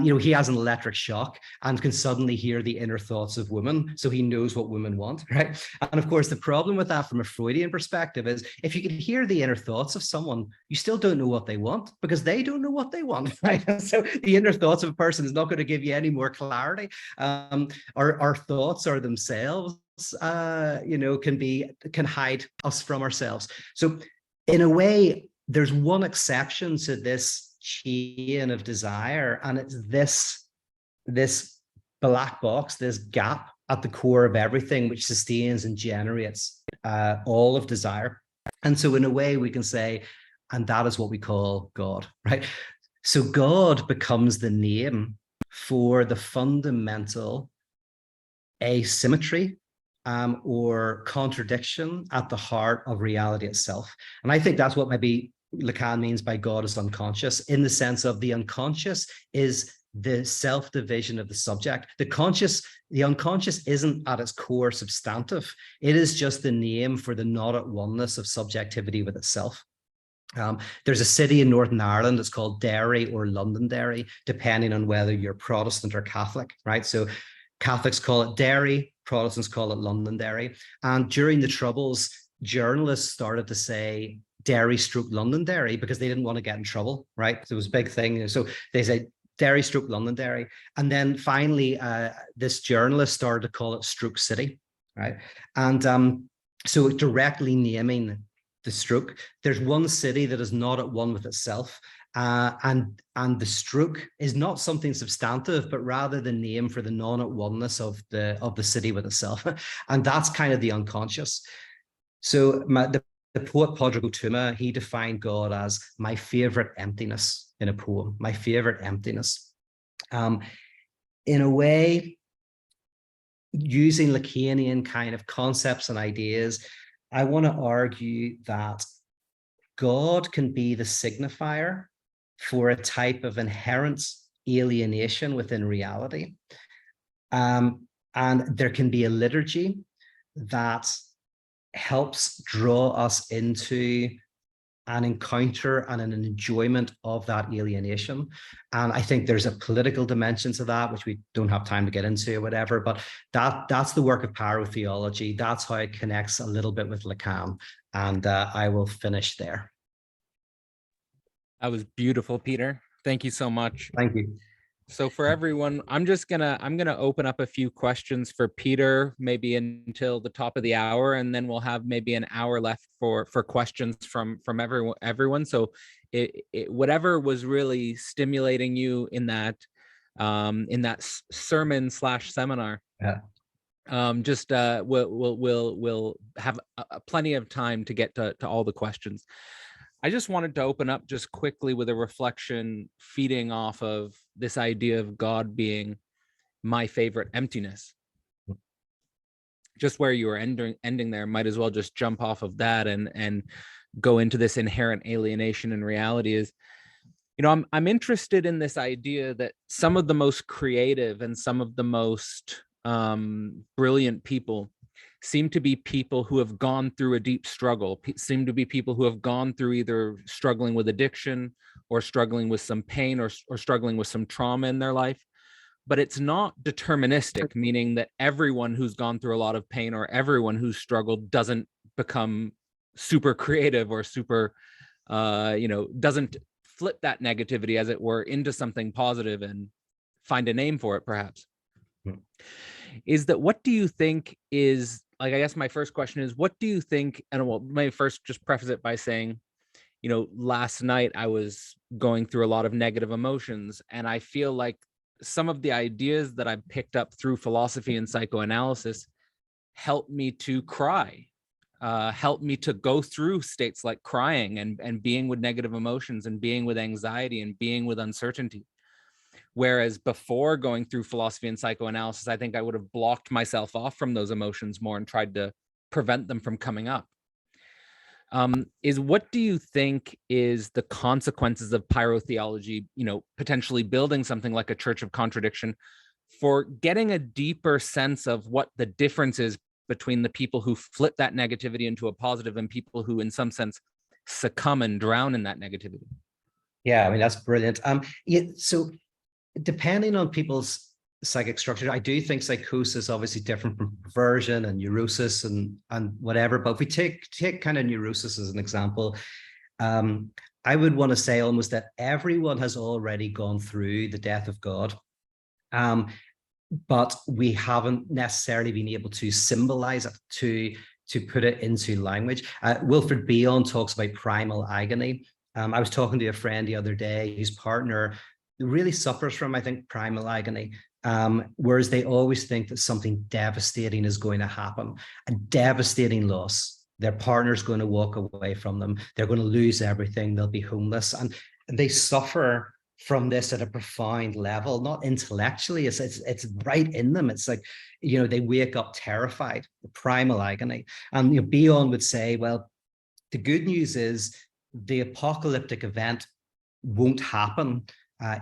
you know, he has an electric shock and can suddenly hear the inner thoughts of women, so he knows what women want, right? And of course, the problem with that from a Freudian perspective is if you can hear the inner thoughts of someone, you still don't know what they want because they don't know what they want, right? So the inner thoughts of a person is not going to give you any more clarity. Our thoughts are themselves, you know, can hide us from ourselves. So in a way, there's one exception to this chain of desire, and it's this black box, this gap at the core of everything, which sustains and generates all of desire. And so in a way we can say, and that is what we call God, right? So God becomes the name for the fundamental asymmetry or contradiction at the heart of reality itself. And I think that's what maybe Lacan means by God is unconscious, in the sense of the unconscious is the self-division of the subject. The unconscious isn't at its core substantive. It is just the name for the not at oneness of subjectivity with itself. There's a city in Northern Ireland that's called Derry or Londonderry, depending on whether you're Protestant or Catholic, right? So Catholics call it Derry, Protestants call it Londonderry. And during the Troubles, journalists started to say Derry stroke Londonderry because they didn't want to get in trouble, right? So it was a big thing. So they said Derry stroke Londonderry. And then finally, this journalist started to call it Stroke City, right? And so directly naming the stroke. There's one city that is not at one with itself. And the stroke is not something substantive, but rather the name for the non-at-oneness of the city with itself. And that's kind of the unconscious. So the poet Pádraig Ó Tuama, he defined God as my favorite emptiness in a poem, my favorite emptiness. In a way, using Lacanian kind of concepts and ideas, I want to argue that God can be the signifier for a type of inherent alienation within reality. And there can be a liturgy that helps draw us into an encounter and an enjoyment of that alienation. And I think there's a political dimension to that, which we don't have time to get into or whatever, but that's the work of pyrotheology. That's how it connects a little bit with Lacan. And I will finish there. That was beautiful, Peter. Thank you so much. Thank you. So for everyone, I'm gonna open up a few questions for Peter, maybe until the top of the hour, and then we'll have maybe an hour left for questions from everyone. So whatever was really stimulating you in that sermon / seminar, yeah. We'll have plenty of time to get to all the questions. I just wanted to open up just quickly with a reflection feeding off of this idea of God being my favorite emptiness. Just where you were ending there, might as well just jump off of that and go into this inherent alienation in reality. Is, I'm interested in this idea that some of the most creative and some of the most brilliant people seem to be people who have gone through a deep struggle, seem to be people who have gone through either struggling with addiction or struggling with some pain or struggling with some trauma in their life. But it's not deterministic, meaning that everyone who's gone through a lot of pain or everyone who's struggled doesn't become super creative or super, doesn't flip that negativity, as it were, into something positive and find a name for it, perhaps. Is that, what do you think is, I guess my first question is, what do you think, and well, let me first just preface it by saying, last night I was going through a lot of negative emotions, and I feel like some of the ideas that I picked up through philosophy and psychoanalysis helped me to cry, helped me to go through states like crying and being with negative emotions and being with anxiety and being with uncertainty. Whereas before going through philosophy and psychoanalysis, I think I would have blocked myself off from those emotions more and tried to prevent them from coming up. What do you think is the consequences of pyrotheology, potentially building something like a Church of Contradiction, for getting a deeper sense of what the difference is between the people who flip that negativity into a positive and people who in some sense succumb and drown in that negativity? Yeah, I mean, that's brilliant. So depending on people's psychic structure, I do think psychosis is obviously different from perversion and neurosis and whatever. But if we take kind of neurosis as an example, I would want to say almost that everyone has already gone through the death of God, but we haven't necessarily been able to symbolize it, to put it into language. Wilfred Bion talks about primal agony. I was talking to a friend the other day whose partner really suffers from, I think, primal agony. whereas they always think that something devastating is going to happen, a devastating loss. Their partner's going to walk away from them. They're going to lose everything. They'll be homeless. And they suffer from this at a profound level, not intellectually. It's right in them. It's like, they wake up terrified, the primal agony. And Bion would say, well, the good news is the apocalyptic event won't happen.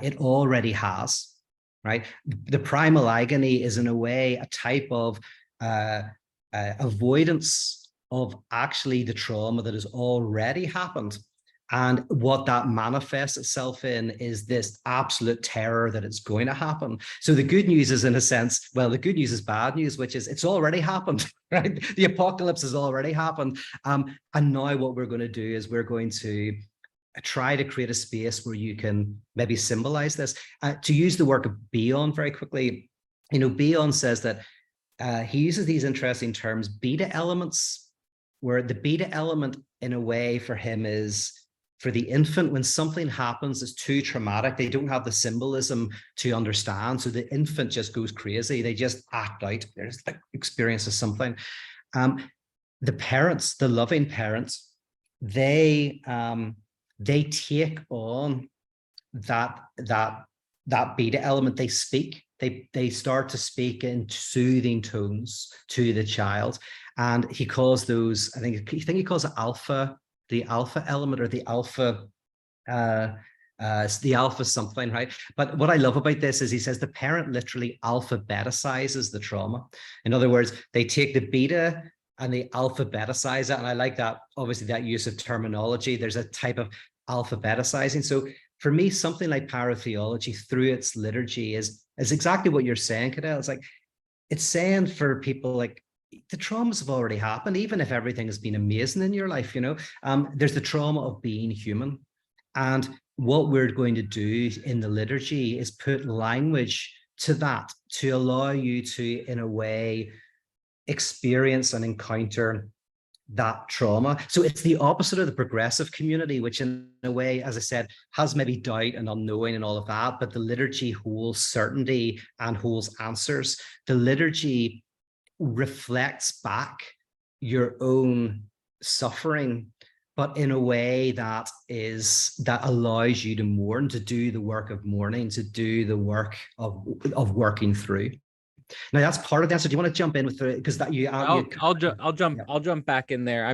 It already has. Right? The primal agony is in a way a type of avoidance of actually the trauma that has already happened. And what that manifests itself in is this absolute terror that it's going to happen. So the good news is, in a sense, well, the good news is bad news, which is it's already happened, right? The apocalypse has already happened. And now what we're going to do is we're going to try to create a space where you can maybe symbolize this. To use the work of Bion very quickly, Bion says that he uses these interesting terms, beta elements, where the beta element in a way for him is, for the infant, when something happens that's too traumatic, they don't have the symbolism to understand. So the infant just goes crazy. They just act out. They're just like experiences something. The parents, the loving parents, they take on that beta element. They speak. They start to speak in soothing tones to the child, and he calls those. I think he calls it alpha, the alpha element, or the alpha something, right? But what I love about this is he says the parent literally alphabeticizes the trauma. In other words, they take the beta and they alphabeticize it. And I like that, obviously, that use of terminology. There's a type of alphabeticizing. So for me, something like Pyrotheology through its liturgy is exactly what you're saying, Cadell. It's like, it's saying for people, like, the traumas have already happened, even if everything has been amazing in your life, there's the trauma of being human. And what we're going to do in the liturgy is put language to that, to allow you to, in a way, experience and encounter that trauma. So it's the opposite of the progressive community, which in a way, as I said, has maybe doubt and unknowing and all of that, but the liturgy holds certainty and holds answers. The liturgy reflects back your own suffering, but in a way that allows you to mourn, to do the work of mourning, to do the work of working through. Now that's part of the answer. Do you want to jump in with the, because that I'll jump back in there.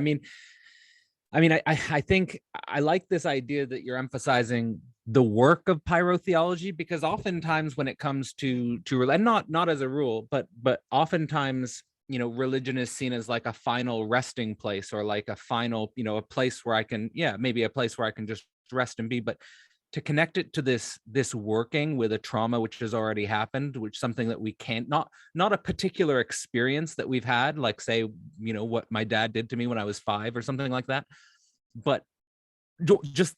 I think I like this idea that you're emphasizing the work of pyrotheology, because oftentimes when it comes to and not as a rule, but oftentimes, religion is seen as like a final resting place, or like a final, a place where I can, maybe a place where I can just rest and be. But to connect it to this working with a trauma which has already happened, which something that we can't, not a particular experience that we've had, like, say, what my dad did to me when I was 5 or something like that, but just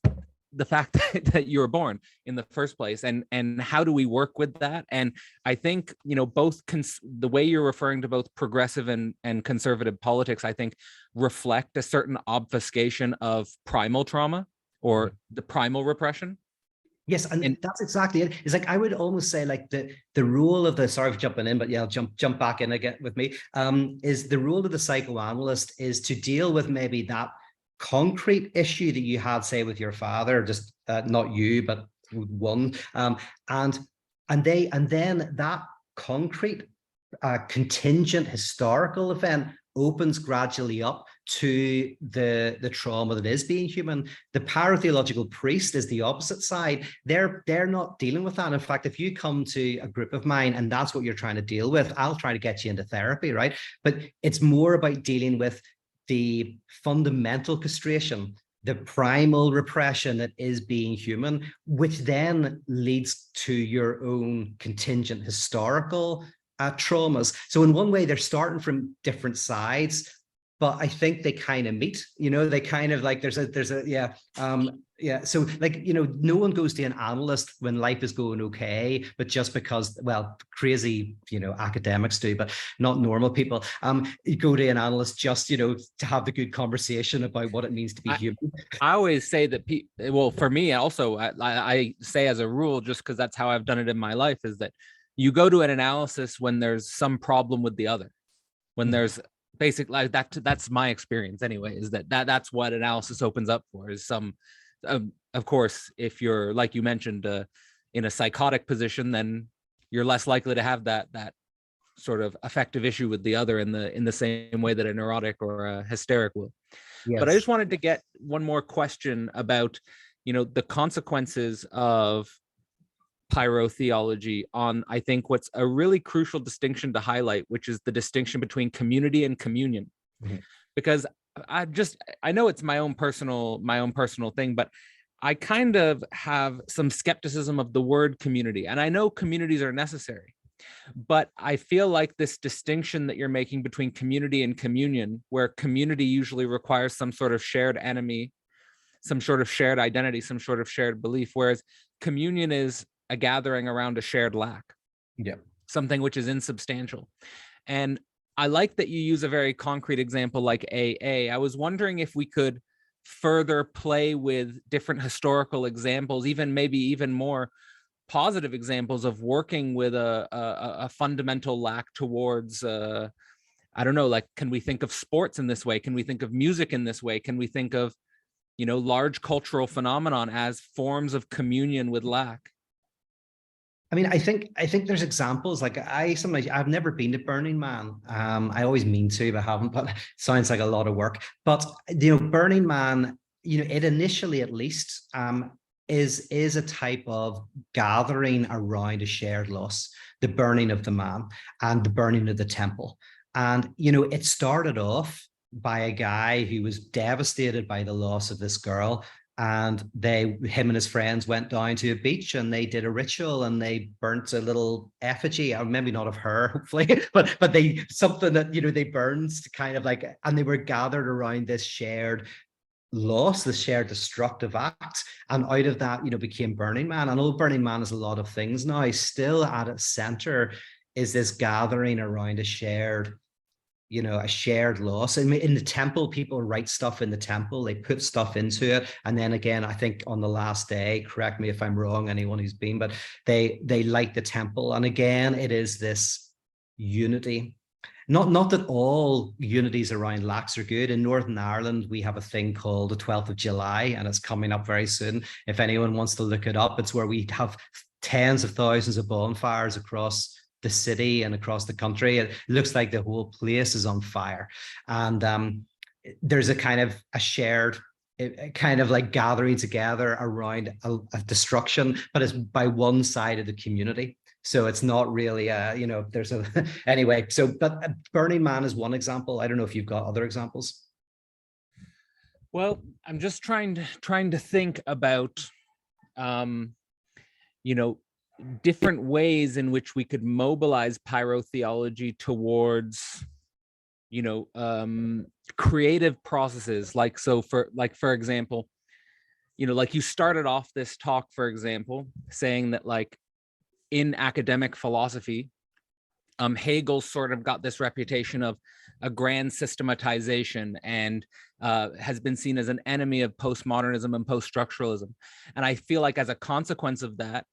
the fact that you were born in the first place, and how do we work with that? And I think, both the way you're referring to both progressive and conservative politics, I think, reflect a certain obfuscation of primal trauma, or the primal repression. Yes, and that's exactly it. It's like, I would almost say, like, the role of the, sorry for jumping in, but yeah, I'll jump back in again with me, is the role of the psychoanalyst is to deal with maybe that concrete issue that you had, say, with your father, just not you, but one, and then that concrete contingent historical event opens gradually up to the trauma that is being human. The pyrotheological priest is the opposite side. They're not dealing with that. In fact, if you come to a group of mine and that's what you're trying to deal with, I'll try to get you into therapy, right? But it's more about dealing with the fundamental castration, the primal repression that is being human, which then leads to your own contingent historical traumas. So in one way, they're starting from different sides, but I think they kind of meet, they kind of, like, there's a so, like, no one goes to an analyst when life is going okay, but just because, well, crazy, academics do, but not normal people. You go to an analyst just, to have the good conversation about what it means to be human. I always say that, well, for me also, I say as a rule, just because that's how I've done it in my life, is that You go to an analysis when there's some problem with the other, when there's basically like that's my experience anyway, is that's what analysis opens up for, is some of course, if you're, like you mentioned, in a psychotic position, then you're less likely to have that sort of affective issue with the other in the same way that a neurotic or a hysteric will. Yes. But I just wanted to get one more question about, the consequences of pyrotheology on, I think, what's a really crucial distinction to highlight, which is the distinction between community and communion. Mm-hmm. Because I know it's my own personal thing, but I kind of have some skepticism of the word community. And I know communities are necessary, but I feel like this distinction that you're making between community and communion, where community usually requires some sort of shared enemy, some sort of shared identity, some sort of shared belief, whereas communion is a gathering around a shared lack, something which is insubstantial. And I like that you use a very concrete example like AA. I was wondering if we could further play with different historical examples, maybe even more positive examples of working with a fundamental lack towards, I don't know, like, can we think of sports in this way? Can we think of music in this way? Can we think of, large cultural phenomenon as forms of communion with lack? I mean, I think there's examples. Like I've never been to Burning Man. I always mean to, but haven't. But it sounds like a lot of work. But Burning Man, it initially at least is a type of gathering around a shared loss, the burning of the man and the burning of the temple. And it started off by a guy who was devastated by the loss of this girl. And him and his friends went down to a beach and they did a ritual and they burnt a little effigy, or maybe not of her, hopefully, but something that, they burned to kind of like, and they were gathered around this shared loss, the shared destructive act. And out of that, became Burning Man. And old Burning Man is a lot of things now. Still at its center is this gathering around a shared loss. In the temple, people write stuff in the temple, they put stuff into it. And then again, I think on the last day, correct me if I'm wrong, anyone who's been, but they light the temple. And again, it is this unity. Not that all unities around lacks are good. In Northern Ireland, we have a thing called the 12th of July, and it's coming up very soon. If anyone wants to look it up, it's where we have tens of thousands of bonfires across the city and across the country. It looks like the whole place is on fire. And there's a kind of a shared, kind of like gathering together around a destruction, but it's by one side of the community. So it's not really, there's a, anyway, but Burning Man is one example. I don't know if you've got other examples. Well, I'm just trying to think about, different ways in which we could mobilize pyrotheology towards, creative processes. For example, like you started off this talk, for example, saying that like in academic philosophy, Hegel sort of got this reputation of a grand systematization and has been seen as an enemy of postmodernism and post-structuralism. And I feel like as a consequence of that,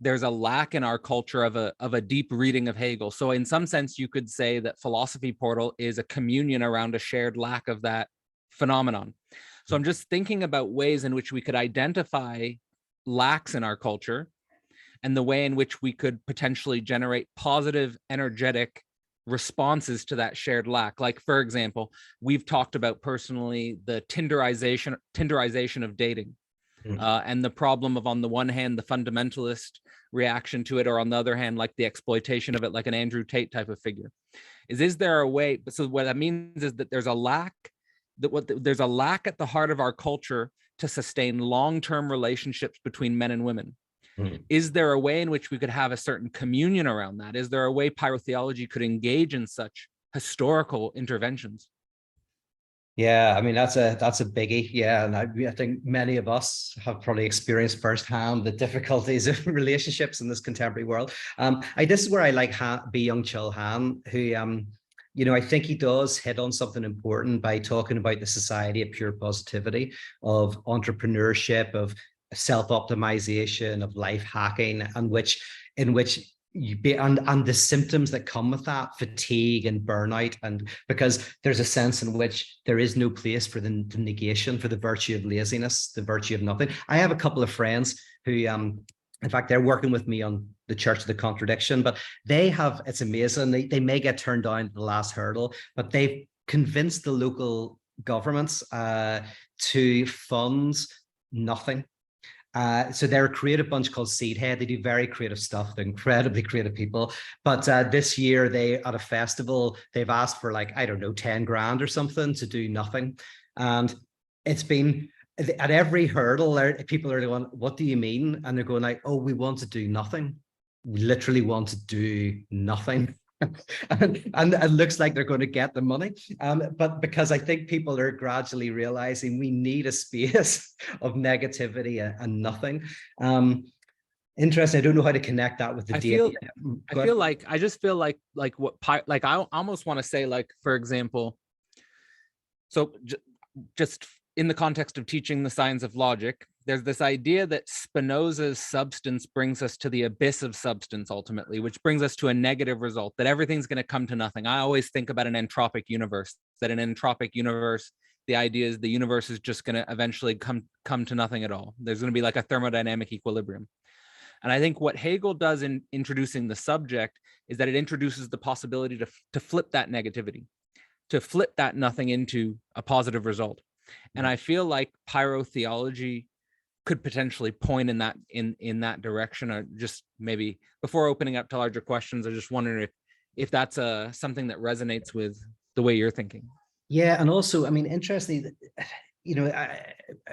there's a lack in our culture of a deep reading of Hegel. So in some sense, you could say that Philosophy Portal is a communion around a shared lack of that phenomenon. So I'm just thinking about ways in which we could identify lacks in our culture and the way in which we could potentially generate positive, energetic responses to that shared lack. Like, for example, we've talked about personally the Tinderization of dating. And the problem of, on the one hand, the fundamentalist reaction to it, or on the other hand, like the exploitation of it, like an Andrew Tate type of figure. Is there a way? So what that means is that there's a lack, there's a lack at the heart of our culture to sustain long-term relationships between men and women. Is there a way in which we could have a certain communion around that? Is there a way pyrotheology could engage in such historical interventions? Yeah, I mean, that's a biggie. Yeah. And I think many of us have probably experienced firsthand the difficulties of relationships in this contemporary world. This is where I like Byung-Chul Han, who, I think he does hit on something important by talking about the society of pure positivity, of entrepreneurship, of self-optimization, of life hacking, in which and the symptoms that come with that, fatigue and burnout, and because there's a sense in which there is no place for the negation, for the virtue of laziness, the virtue of nothing. I have a couple of friends who, in fact, they're working with me on the Church of the Contradiction, but they have, it's amazing, they may get turned down at the last hurdle, but they've convinced the local governments to fund nothing. So they're a creative bunch called Seedhead. They do very creative stuff. They're incredibly creative people. But this year, they at a festival, they've asked for like, I don't know, 10 grand or something to do nothing. And it's been at every hurdle, people are going, what do you mean? And they're going like, oh, we want to do nothing. We literally want to do nothing. and it looks like they're going to get the money, but because I think people are gradually realizing we need a space of negativity and nothing. Interesting. I don't know how to connect that with the data. I just feel like I almost want to say, like, for example, so just in the context of teaching the science of logic, there's this idea that Spinoza's substance brings us to the abyss of substance ultimately, which brings us to a negative result, that everything's going to come to nothing. I always think about an entropic universe, that an entropic universe, the idea is the universe is just going to eventually come to nothing at all. There's going to be like a thermodynamic equilibrium. And I think what Hegel does in introducing the subject is that it introduces the possibility to flip that negativity, to flip that nothing into a positive result. And I feel like pyrotheology could potentially point in that direction. Or just maybe before opening up to larger questions, I just wondering if that's something that resonates with the way you're thinking. Yeah, and also, I mean, interestingly, you know,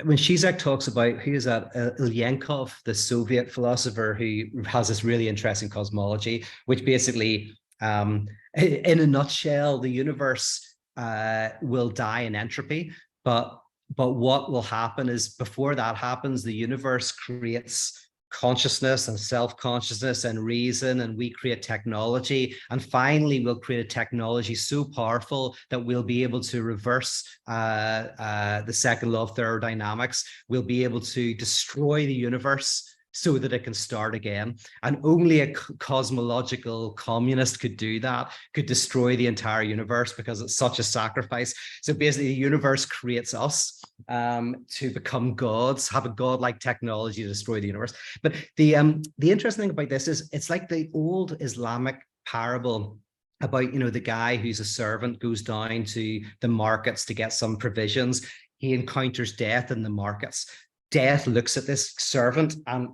when Zizek talks about, who is that, Ilyenkov, the Soviet philosopher who has this really interesting cosmology, which basically, in a nutshell, the universe will die in entropy, but what will happen is, before that happens, the universe creates consciousness and self-consciousness and reason, and we create technology, and finally we'll create a technology so powerful that we'll be able to reverse the second law of thermodynamics. We'll be able to destroy the universe so that it can start again. And only a cosmological communist could do that, could destroy the entire universe, because it's such a sacrifice. So basically the universe creates us to become gods, have a godlike technology to destroy the universe. But the interesting thing about this is, it's like the old Islamic parable about, you know, the guy who's a servant goes down to the markets to get some provisions. He encounters death in the markets. Death looks at this servant, and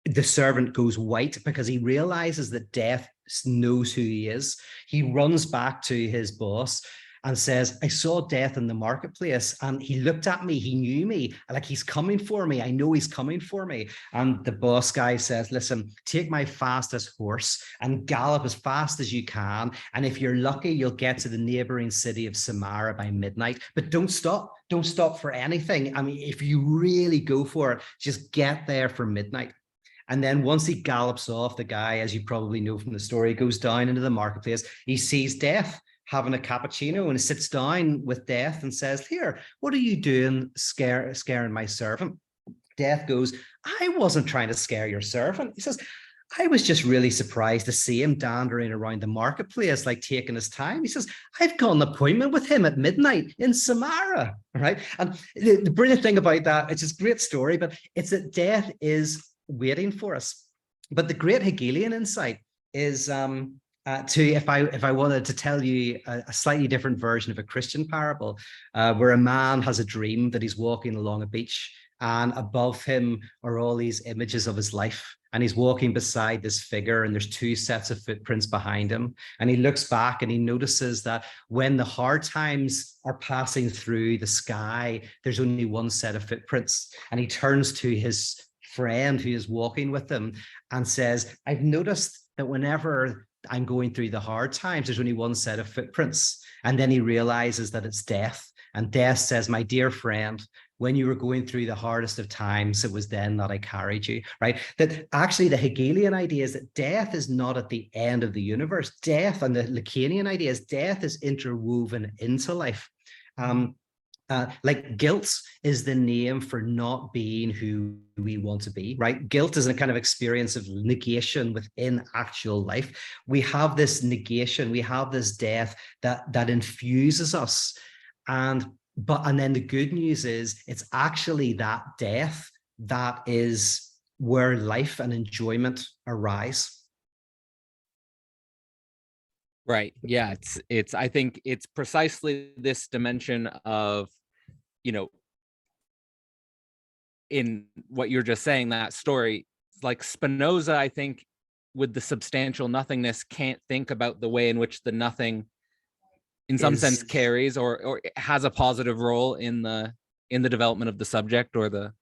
the servant goes white because he realizes that death knows who he is. He runs back to his boss and says, I saw death in the marketplace, and he looked at me, he knew me, like he's coming for me, I know he's coming for me. And the boss guy says, listen, take my fastest horse and gallop as fast as you can, and if you're lucky, you'll get to the neighboring city of Samara by midnight, but don't stop for anything. I mean, if you really go for it, just get there for midnight. And then once he gallops off, the guy, as you probably know from the story, goes down into the marketplace. He sees death having a cappuccino, and sits down with death and says, here, what are you doing scaring my servant? Death goes, I wasn't trying to scare your servant. He says, I was just really surprised to see him dandering around the marketplace, like taking his time. He says, I've got an appointment with him at midnight in Samara, right? And the brilliant thing about that, it's a great story, but it's that death is waiting for us. But the great Hegelian insight is if I wanted to tell you a slightly different version of a Christian parable, where a man has a dream that he's walking along a beach, and above him are all these images of his life, and he's walking beside this figure, and there's two sets of footprints behind him, and he looks back and he notices that when the hard times are passing through the sky, there's only one set of footprints, and he turns to his friend who is walking with him and says, I've noticed that whenever I'm going through the hard times, there's only one set of footprints. And then he realizes that it's death. And death says, my dear friend, when you were going through the hardest of times, it was then that I carried you, right? That actually the Hegelian idea is that death is not at the end of the universe. Death, and the Lacanian idea is death is interwoven into life. Like guilt is the name for not being who we want to be, right? Guilt is a kind of experience of negation within actual life. We have this negation, we have this death that infuses us. And then the good news is it's actually that death that is where life and enjoyment arise. Right. Yeah. I think it's precisely this dimension of, you know, in what you're just saying, that story, like Spinoza, I think, with the substantial nothingness, can't think about the way in which the nothing, in some sense, carries or has a positive role in the development of the subject, or the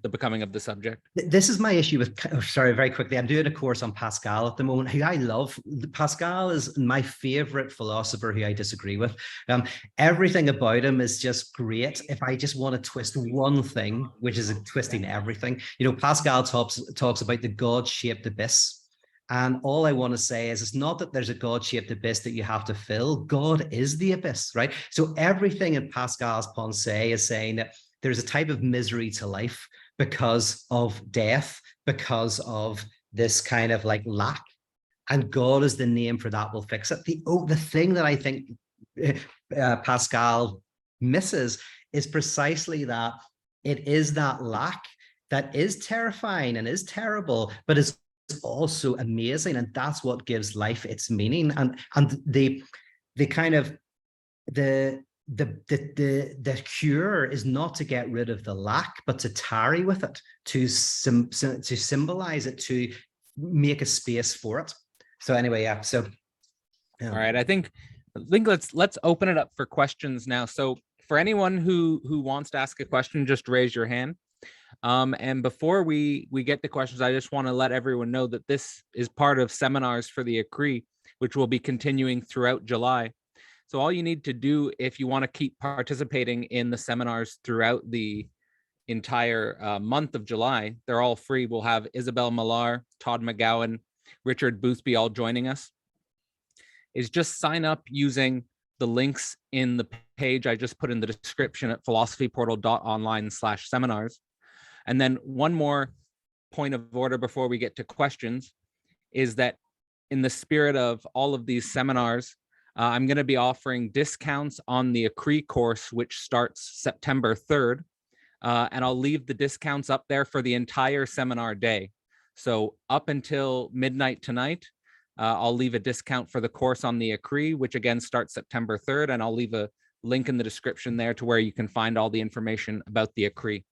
becoming of the subject. This is my issue with, sorry, very quickly, I'm doing a course on Pascal at the moment, who I love. Pascal is my favorite philosopher who I disagree with. Everything about him is just great. If I just want to twist one thing, which is twisting everything, Pascal talks about the God-shaped abyss. And all I want to say is, it's not that there's a God-shaped abyss that you have to fill. God is the abyss, right? So everything in Pascal's Pensée is saying that there's a type of misery to life because of death, because of this kind of like lack. And God is the name for that, will fix it. The thing that I think Pascal misses is precisely that it is that lack that is terrifying and is terrible, but it's also amazing, and that's what gives life its meaning. And the kind of the cure is not to get rid of the lack, but to tarry with it, to symbolize it, to make a space for it. So anyway, yeah. So all right, I think let's open it up for questions now. So for anyone who wants to ask a question, just raise your hand. And before we get to questions, I just want to let everyone know that this is part of seminars for the Écrits, which will be continuing throughout July. So all you need to do, if you want to keep participating in the seminars throughout the entire month of July, they're all free. We'll have Isabel Millar, Todd McGowan, Richard Boothby all joining us, is just sign up using the links in the page I just put in the description at philosophyportal.online/seminars. And then one more point of order before we get to questions is that in the spirit of all of these seminars, I'm going to be offering discounts on the Écrits course, which starts September 3rd. And I'll leave the discounts up there for the entire seminar day. So up until midnight tonight, I'll leave a discount for the course on the Écrits, which again starts September 3rd. And I'll leave a link in the description there to where you can find all the information about the Écrits.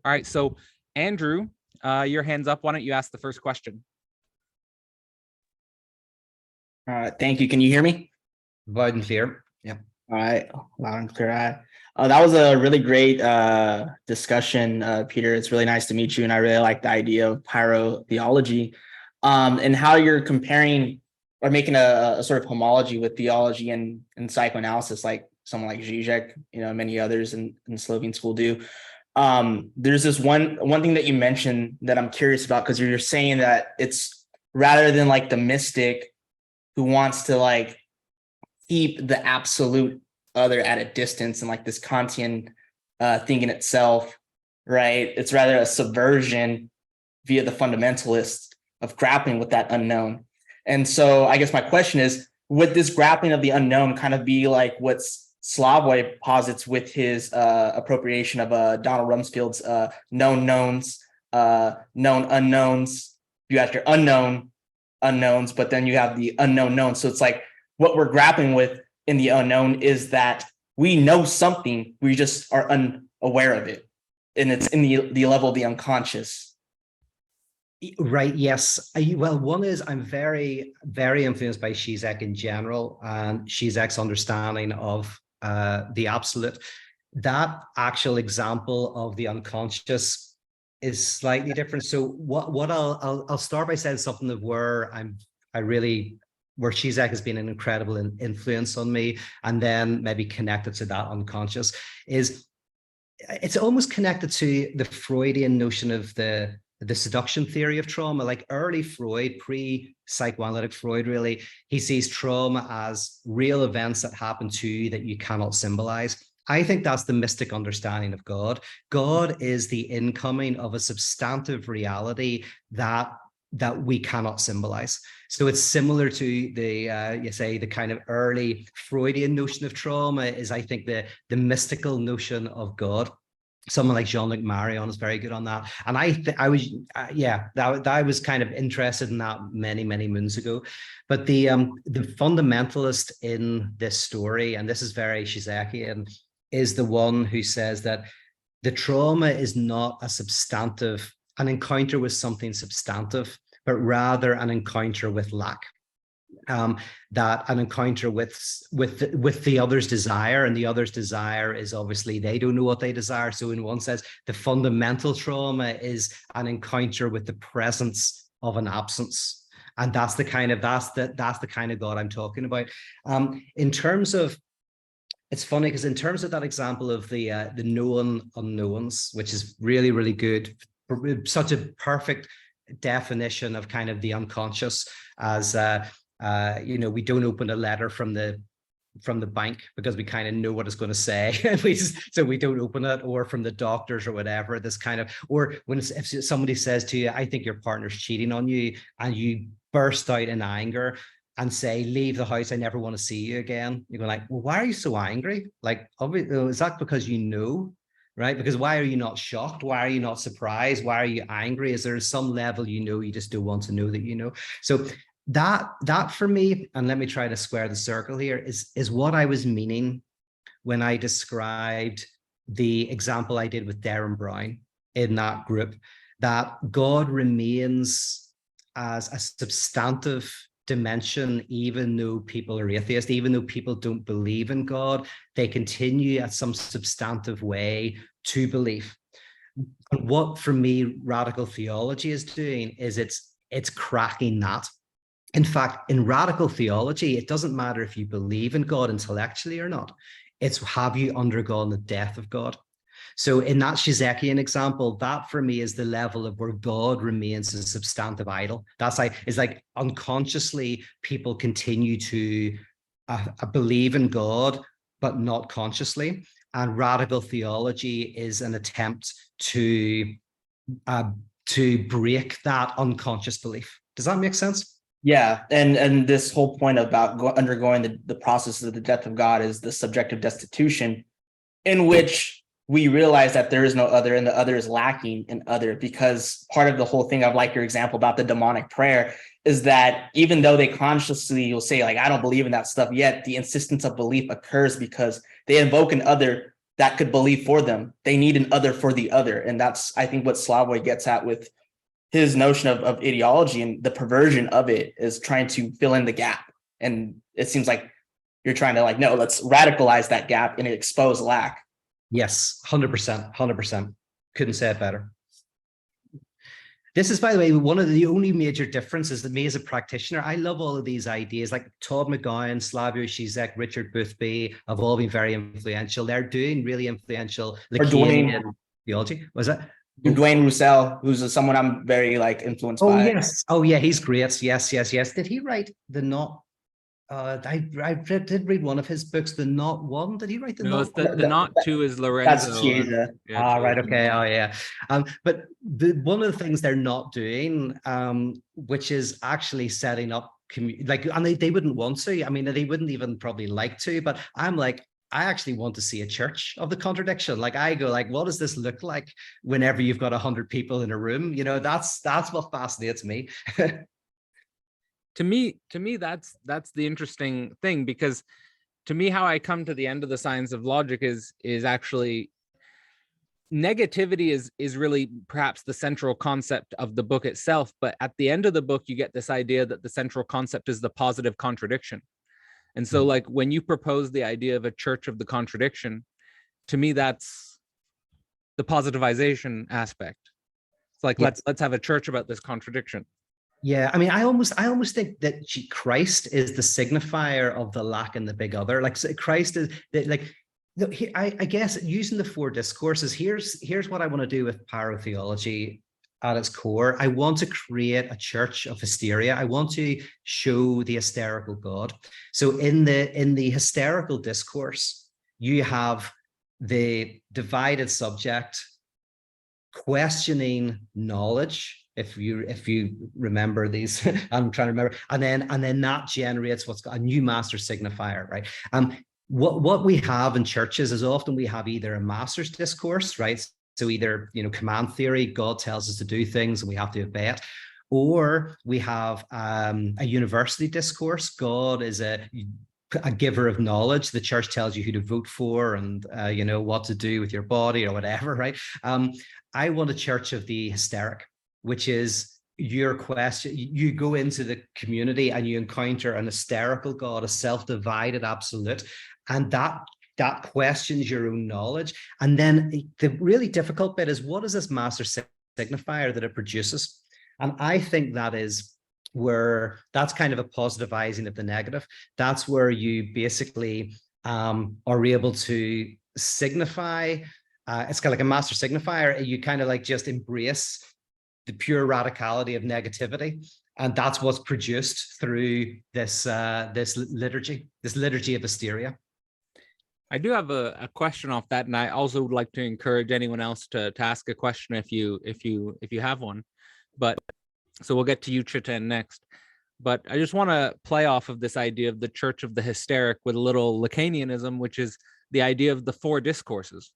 All right, so Andrew, your hand's up. Why don't you ask the first question? Thank you. Can you hear me? Loud and clear. Yeah. All right, loud and clear. That was a really great discussion, Peter. It's really nice to meet you, and I really like the idea of pyrotheology, and how you're comparing or making a sort of homology with theology and psychoanalysis, like someone like Zizek, many others in Slovene school do. There's this one thing that you mentioned that I'm curious about, because you're saying that it's rather than like the mystic who wants to like keep the absolute other at a distance and like this Kantian thing in itself, right? It's rather a subversion via the fundamentalist of grappling with that unknown. And so I guess my question is, would this grappling of the unknown kind of be like what's Slavoj posits with his appropriation of Donald Rumsfeld's known knowns, known unknowns? You have your unknown unknowns, but then you have the unknown knowns. So it's like what we're grappling with in the unknown is that we know something, we just are unaware of it. And it's in the level of the unconscious. Right. Yes. Well, one is I'm very, very influenced by Zizek in general, and Zizek's understanding of the absolute. That actual example of the unconscious is slightly different. So what I'll start by saying something of where where Zizek has been an incredible influence on me, and then maybe connected to that unconscious is it's almost connected to the Freudian notion of the seduction theory of trauma. Like early Freud, pre-psychoanalytic Freud, really, he sees trauma as real events that happen to you that you cannot symbolize. I think that's the mystic understanding of God. God is the incoming of a substantive reality that we cannot symbolize. So it's similar to the you say the kind of early Freudian notion of trauma is, I think, the mystical notion of God. Someone like Jean-Luc Marion is very good on that. And I was I was kind of interested in that many moons ago. But the fundamentalist in this story, and this is very Shizekian, is the one who says that the trauma is not a substantive, an encounter with something substantive, but rather an encounter with lack. That an encounter with the other's desire, and the other's desire is obviously they don't know what they desire. So in one sense, the fundamental trauma is an encounter with the presence of an absence, and that's the kind of God I'm talking about. In terms of, it's funny because in terms of that example of the known unknowns, which is really good, such a perfect definition of kind of the unconscious as we don't open a letter from the bank because we kind of know what it's going to say, so we don't open it, or from the doctors or whatever. This kind of, or when if somebody says to you, I think your partner's cheating on you, and you burst out in anger and say, leave the house, I never want to see you again. You're going like, well, why are you so angry? Like, is that because you know? Right? Because why are you not shocked? Why are you not surprised? Why are you angry? Is there some level you just don't want to know that you know? So that for me, and let me try to square the circle here, is what I was meaning when I described the example I did with Darren Brown in that group, that God remains as a substantive dimension, even though people are atheist, even though people don't believe in God, they continue at some substantive way to believe. And what, for me, radical theology is doing is it's cracking that. In fact, in radical theology, it doesn't matter if you believe in God intellectually or not. It's, have you undergone the death of God? So in that Shizekian example, that for me is the level of where God remains a substantive idol. That's like, it's like unconsciously people continue to believe in God, but not consciously. And radical theology is an attempt to break that unconscious belief. Does that make sense? Yeah, and this whole point about undergoing the process of the death of God is the subjective destitution, in which we realize that there is no other, and the other is lacking in other. Because part of the whole thing, I like your example about the demonic prayer, is that even though they consciously will say, like, I don't believe in that stuff yet, the insistence of belief occurs because they invoke an other that could believe for them. They need an other for the other. And that's, I think, what Slavoj gets at with his notion of ideology, and the perversion of it is trying to fill in the gap. And it seems like you're trying to, like, no, let's radicalize that gap and expose lack. Yes, 100%. Couldn't say it better. This is, by the way, one of the only major differences that me as a practitioner, I love all of these ideas, like Todd McGowan, Slavoj Žižek, Richard Boothby have all been very influential. They're doing really influential Lacanian theology. Was that? Dwayne Roussel, who's someone I'm very influenced by. Yes. Oh yeah, he's great. Yes. Did he write the Not? I did read one of his books, The Not One. Did he write the Not? The Not Two is Lorenzo. That's Chiesa. Right. Okay. Oh yeah. But one of the things they're not doing, which is actually setting up and they wouldn't want to. I mean, they wouldn't even probably like to. But I'm like, I actually want to see a church of the contradiction. Like, I go, like, what does this look like whenever you've got 100 people in a room? You know, that's what fascinates me. To me, that's the interesting thing, because to me, how I come to the end of the science of logic is actually negativity is really perhaps the central concept of the book itself. But at the end of the book, you get this idea that the central concept is the positive contradiction. And so, like, when you propose the idea of a church of the contradiction, to me, that's the positivization aspect. It's like, let's have a church about this contradiction. Yeah, I mean, I almost think that Christ is the signifier of the lack in the big other. Like, Christ is like, I guess using the four discourses. Here's what I want to do with pyrotheology at its core. I want to create a church of hysteria. I want to show the hysterical God. So in the hysterical discourse, you have the divided subject, questioning knowledge. If you remember these, I'm trying to remember, and then that generates what's a new master signifier, right? What we have in churches is often we have either a master's discourse, right? So either, command theory, God tells us to do things and we have to obey it, or we have a university discourse. God is a giver of knowledge. The church tells you who to vote for and what to do with your body or whatever, right? I want a church of the hysteric, which is your question. You go into the community and you encounter an hysterical God, a self-divided absolute, and that questions your own knowledge. And then the really difficult bit is, what is this master signifier that it produces? And I think that is where that's kind of a positivizing of the negative. That's where you basically are able to signify. It's kind of like a master signifier. You kind of like just embrace the pure radicality of negativity, and that's what's produced through this liturgy of hysteria. I do have a question off that, and I also would like to encourage anyone else to ask a question if you have one. But so we'll get to you, Chetan, next. But I just want to play off of this idea of the Church of the Hysteric with a little Lacanianism, which is the idea of the four discourses.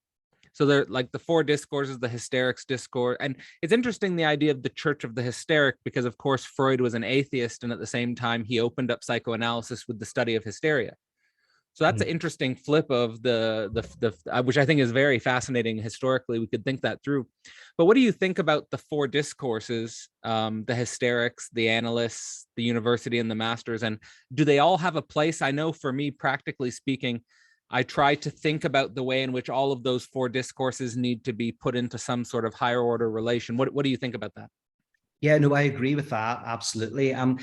So they're like the four discourses, the hysterics discourse. And it's interesting, the idea of the Church of the Hysteric, because of course Freud was an atheist, and at the same time he opened up psychoanalysis with the study of hysteria. So that's an interesting flip of the which I think is very fascinating historically. We could think that through. But what do you think about the four discourses, the hysterics, the analysts, the university, and the masters? And do they all have a place? I know for me, practically speaking, I try to think about the way in which all of those four discourses need to be put into some sort of higher order relation. What do you think about that? Yeah, no, I agree with that. Absolutely. I'm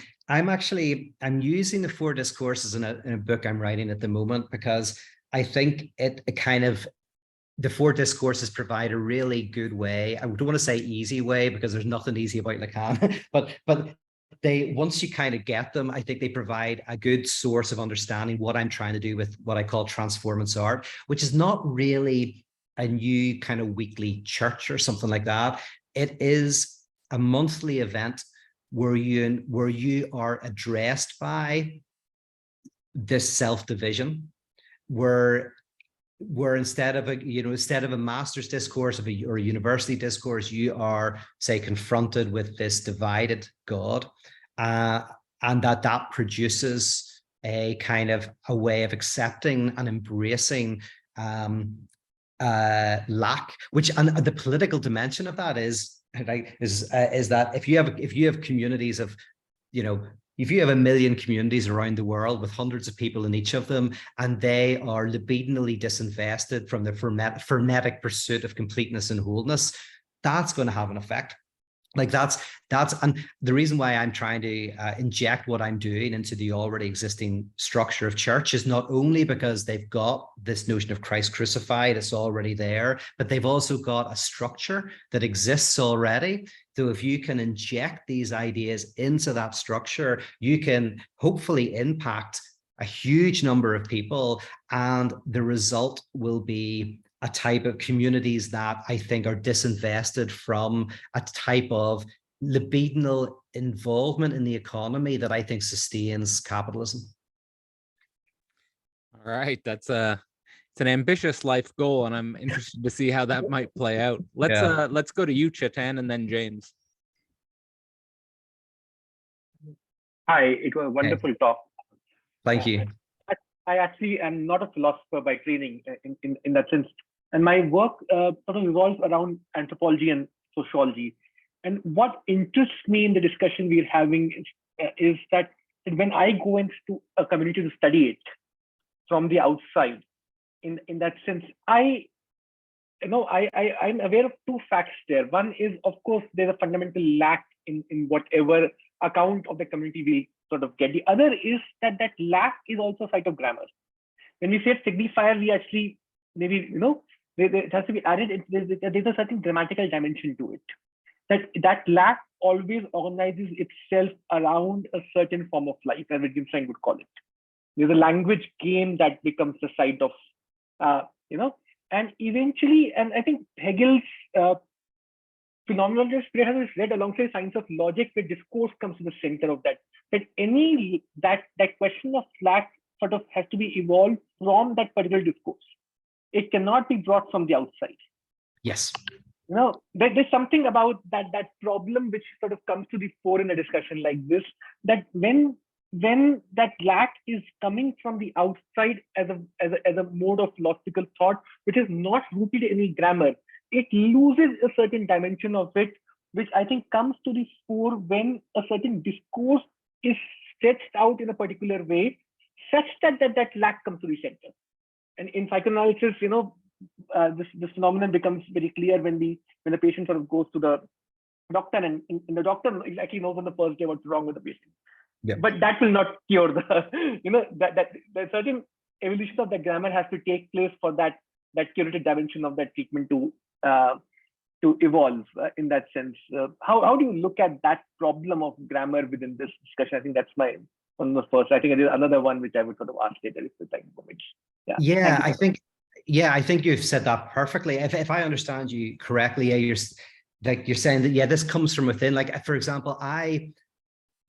using the four discourses in a book I'm writing at the moment, because I think the four discourses provide a really good way. I don't want to say easy way, because there's nothing easy about Lacan, but they, once you kind of get them, I think they provide a good source of understanding what I'm trying to do with what I call transformance art, which is not really a new kind of weekly church or something like that. It is a monthly event where you are addressed by this self-division, where instead of a master's discourse or a university discourse, you are, say, confronted with this divided God, and that produces a kind of a way of accepting and embracing lack, and the political dimension of that is that if you have communities of, if you have 1 million communities around the world with hundreds of people in each of them, and they are libidinally disinvested from the frenetic pursuit of completeness and wholeness, that's going to have an effect. Like that's and the reason why I'm trying to inject what I'm doing into the already existing structure of church is not only because they've got this notion of Christ crucified, it's already there, but they've also got a structure that exists already. So if you can inject these ideas into that structure, you can hopefully impact a huge number of people, and the result will be a type of communities that I think are disinvested from a type of libidinal involvement in the economy that I think sustains capitalism. All right, it's an ambitious life goal, and I'm interested to see how that might play out. Let's go to you, Chetan, and then James. Hi, it was a wonderful talk. Thank you. I actually am not a philosopher by training in that sense. And my work sort of revolves around anthropology and sociology. And what interests me in the discussion we're having is that when I go into a community to study it from the outside, in that sense, I'm aware of two facts there. One is, of course, there's a fundamental lack in whatever account of the community we sort of get. The other is that lack is also a site of grammar. When we say signifier, we actually maybe, it has to be added. There's a certain grammatical dimension to it. That lack always organizes itself around a certain form of life, as Wittgenstein would call it. There's a language game that becomes the site of, And eventually, and I think Hegel's phenomenology spirit has read alongside science of logic, where discourse comes to the center of that. That question of lack sort of has to be evolved from that particular discourse. It cannot be brought from the outside. Yes. There's something about that problem which sort of comes to the fore in a discussion like this, that when that lack is coming from the outside as a mode of philosophical thought, which is not rooted in any grammar, it loses a certain dimension of it, which I think comes to the fore when a certain discourse is stretched out in a particular way, such that lack comes to the center. And in psychoanalysis, this phenomenon becomes very clear when the patient sort of goes to the doctor, and the doctor exactly knows on the first day what's wrong with the patient. Yeah. But that will not cure that certain evolution of the grammar has to take place for that curative dimension of that treatment to evolve in that sense. How do you look at that problem of grammar within this discussion? I think that's one of the first. I think there is another one which I would sort of ask later if the time permits. Yeah, I think you've said that perfectly. If I understand you correctly, you're saying that this comes from within. Like, for example,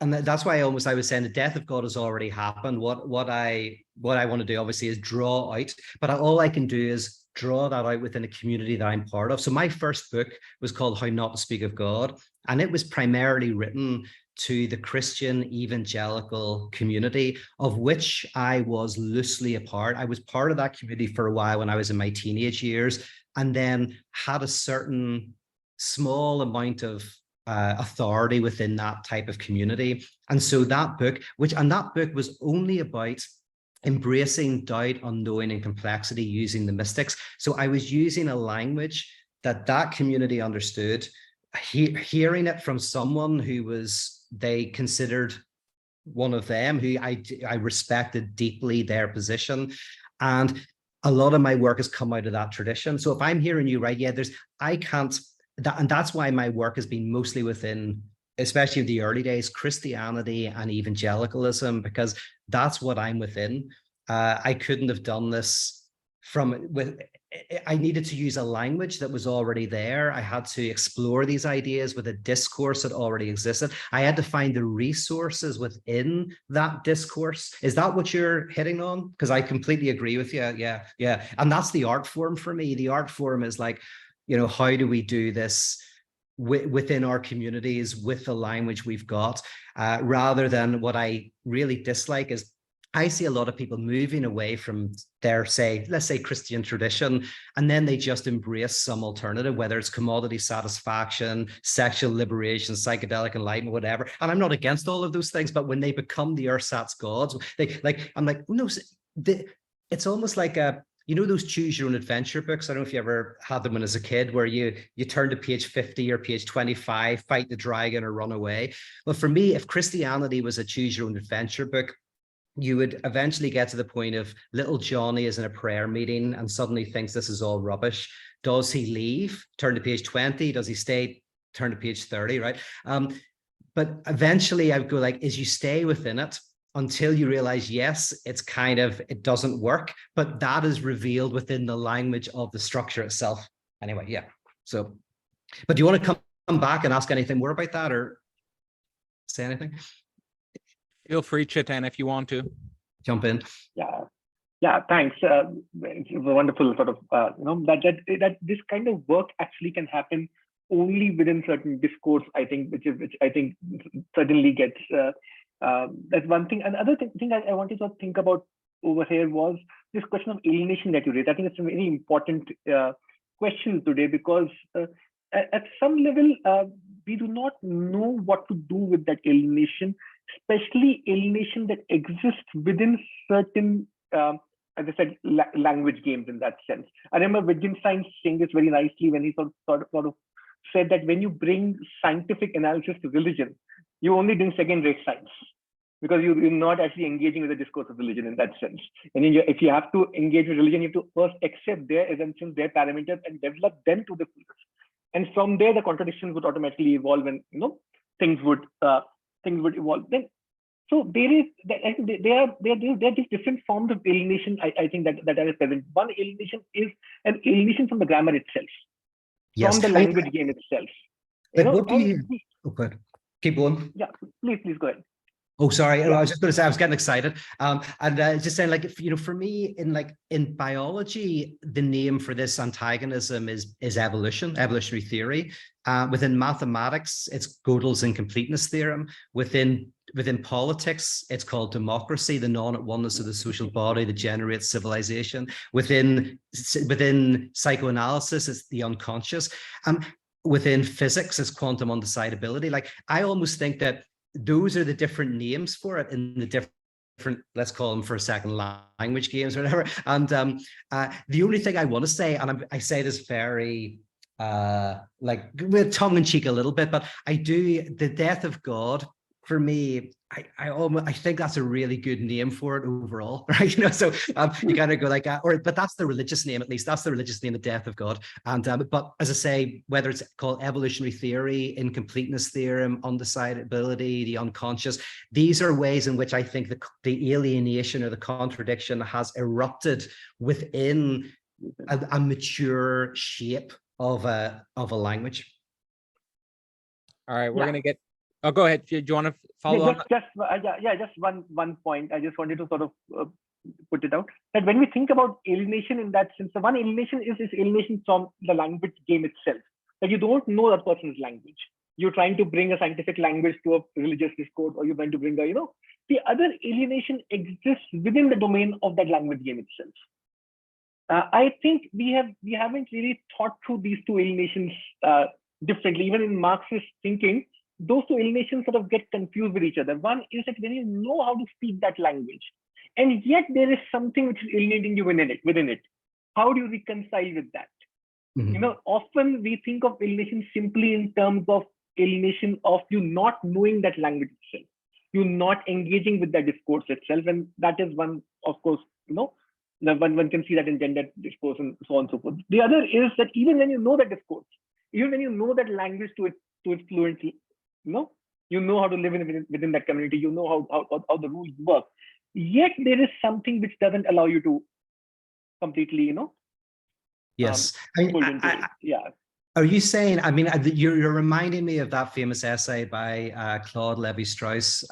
and that's why I was saying the death of God has already happened. What I want to do obviously is draw out, but all I can do is draw that out within a community that I'm part of. So my first book was called How Not to Speak of God, and it was primarily written to the Christian evangelical community, of which I was loosely a part. I was part of that community for a while when I was in my teenage years, and then had a certain small amount of authority within that type of community. And so that book was only about embracing doubt, unknowing, and complexity using the mystics. So I was using a language that community understood, hearing it from someone who they considered one of them, who I respected deeply their position. And a lot of my work has come out of that tradition. So if I'm hearing you right, and that's why my work has been mostly within, especially in the early days, Christianity and evangelicalism, because that's what I'm within. I couldn't have done this I needed to use a language that was already there. I had to explore these ideas with a discourse that already existed. I had to find the resources within that discourse. Is that what you're hitting on? Because I completely agree with you. Yeah. And that's the art form for me. The art form is like, how do we do this within our communities with the language we've got, rather than what I really dislike is I see a lot of people moving away from their, let's say Christian tradition, and then they just embrace some alternative, whether it's commodity satisfaction, sexual liberation, psychedelic enlightenment, whatever. And I'm not against all of those things, but when they become the ersatz gods, I'm like, no, it's almost like those choose your own adventure books. I don't know if you ever had them when as a kid, where you turn to page 50 or page 25, fight the dragon or run away. Well, for me, if Christianity was a choose your own adventure book, you would eventually get to the point of little Johnny is in a prayer meeting and suddenly thinks this is all rubbish. Does he leave? Turn to page 20. Does he stay? Turn to page 30, right? But eventually I would go is you stay within it until you realize, yes, it doesn't work, but that is revealed within the language of the structure itself. Anyway, yeah. So, but do you want to come back and ask anything more about that or say anything? Feel free, Chetan, if you want to jump in. Yeah. Thanks. It's a wonderful sort of that this kind of work actually can happen only within certain discourse. I think, which I think certainly gets. That's one thing. Another thing I wanted to think about over here was this question of alienation that you raised. I think it's a very important question today, because at some level we do not know what to do with that alienation, especially alienation that exists within certain, as I said, language games in that sense. I remember Wittgenstein saying this very nicely when he sort of said that when you bring scientific analysis to religion, you're only doing second-rate science, because you're not actually engaging with the discourse of religion in that sense. And if you have to engage with religion, you have to first accept their assumptions, their parameters, and develop them to the fullest. And from there, the contradictions would automatically evolve, and things would evolve. Then So there is, I think there are these different forms of alienation. I think that are present. One alienation is an alienation from the grammar itself, Yes. from the language game itself. Like, what do you? Oh, go ahead. Keep going. Yeah, please go ahead. Oh, sorry. Yeah. I was just going to say I was getting excited. Just saying, like, for me, in biology, the name for this antagonism is evolution, evolutionary theory. Within mathematics, it's Gödel's incompleteness theorem. Within politics, it's called democracy, the non-at-oneness of the social body that generates civilization. Within psychoanalysis, it's the unconscious. Within physics, it's quantum undecidability. Like, I almost think that those are the different names for it in the different, let's call them for a second, language games or whatever. And the only thing I want to say, and I say this very like with tongue in cheek a little bit, but the death of God, for me, I think that's a really good name for it overall, right? So you kind of go like, but that's the religious name, at least. That's the religious name, the death of God. And but as I say, whether it's called evolutionary theory, incompleteness theorem, undecidability, the unconscious, these are ways in which I think the alienation or the contradiction has erupted within a mature shape of a language. All right, we're gonna get. Oh, go ahead. Do you want to follow on? Just one point. I just wanted to sort of put it out that when we think about alienation in that sense, the one alienation is alienation from the language game itself. That you don't know that person's language. You're trying to bring a scientific language to a religious discourse, or you're trying to bring the other alienation exists within the domain of that language game itself. I think we haven't really thought through these two alienations differently. Even in Marxist thinking, those two alienations sort of get confused with each other. One is that when you know how to speak that language, and yet there is something which is alienating you within it. How do you reconcile with that? Mm-hmm. Often we think of alienation simply in terms of alienation of you not knowing that language itself, you not engaging with that discourse itself, and that is one, of course, one can see that in gender discourse and so on and so forth. The other is that even when you know that discourse, even when you know that language to its fluency, you know how to live within that community, you know how the rules work, yet there is something which doesn't allow you to completely, yes. Yeah. Are you saying, I mean, you're reminding me of that famous essay by Claude Lévi-Strauss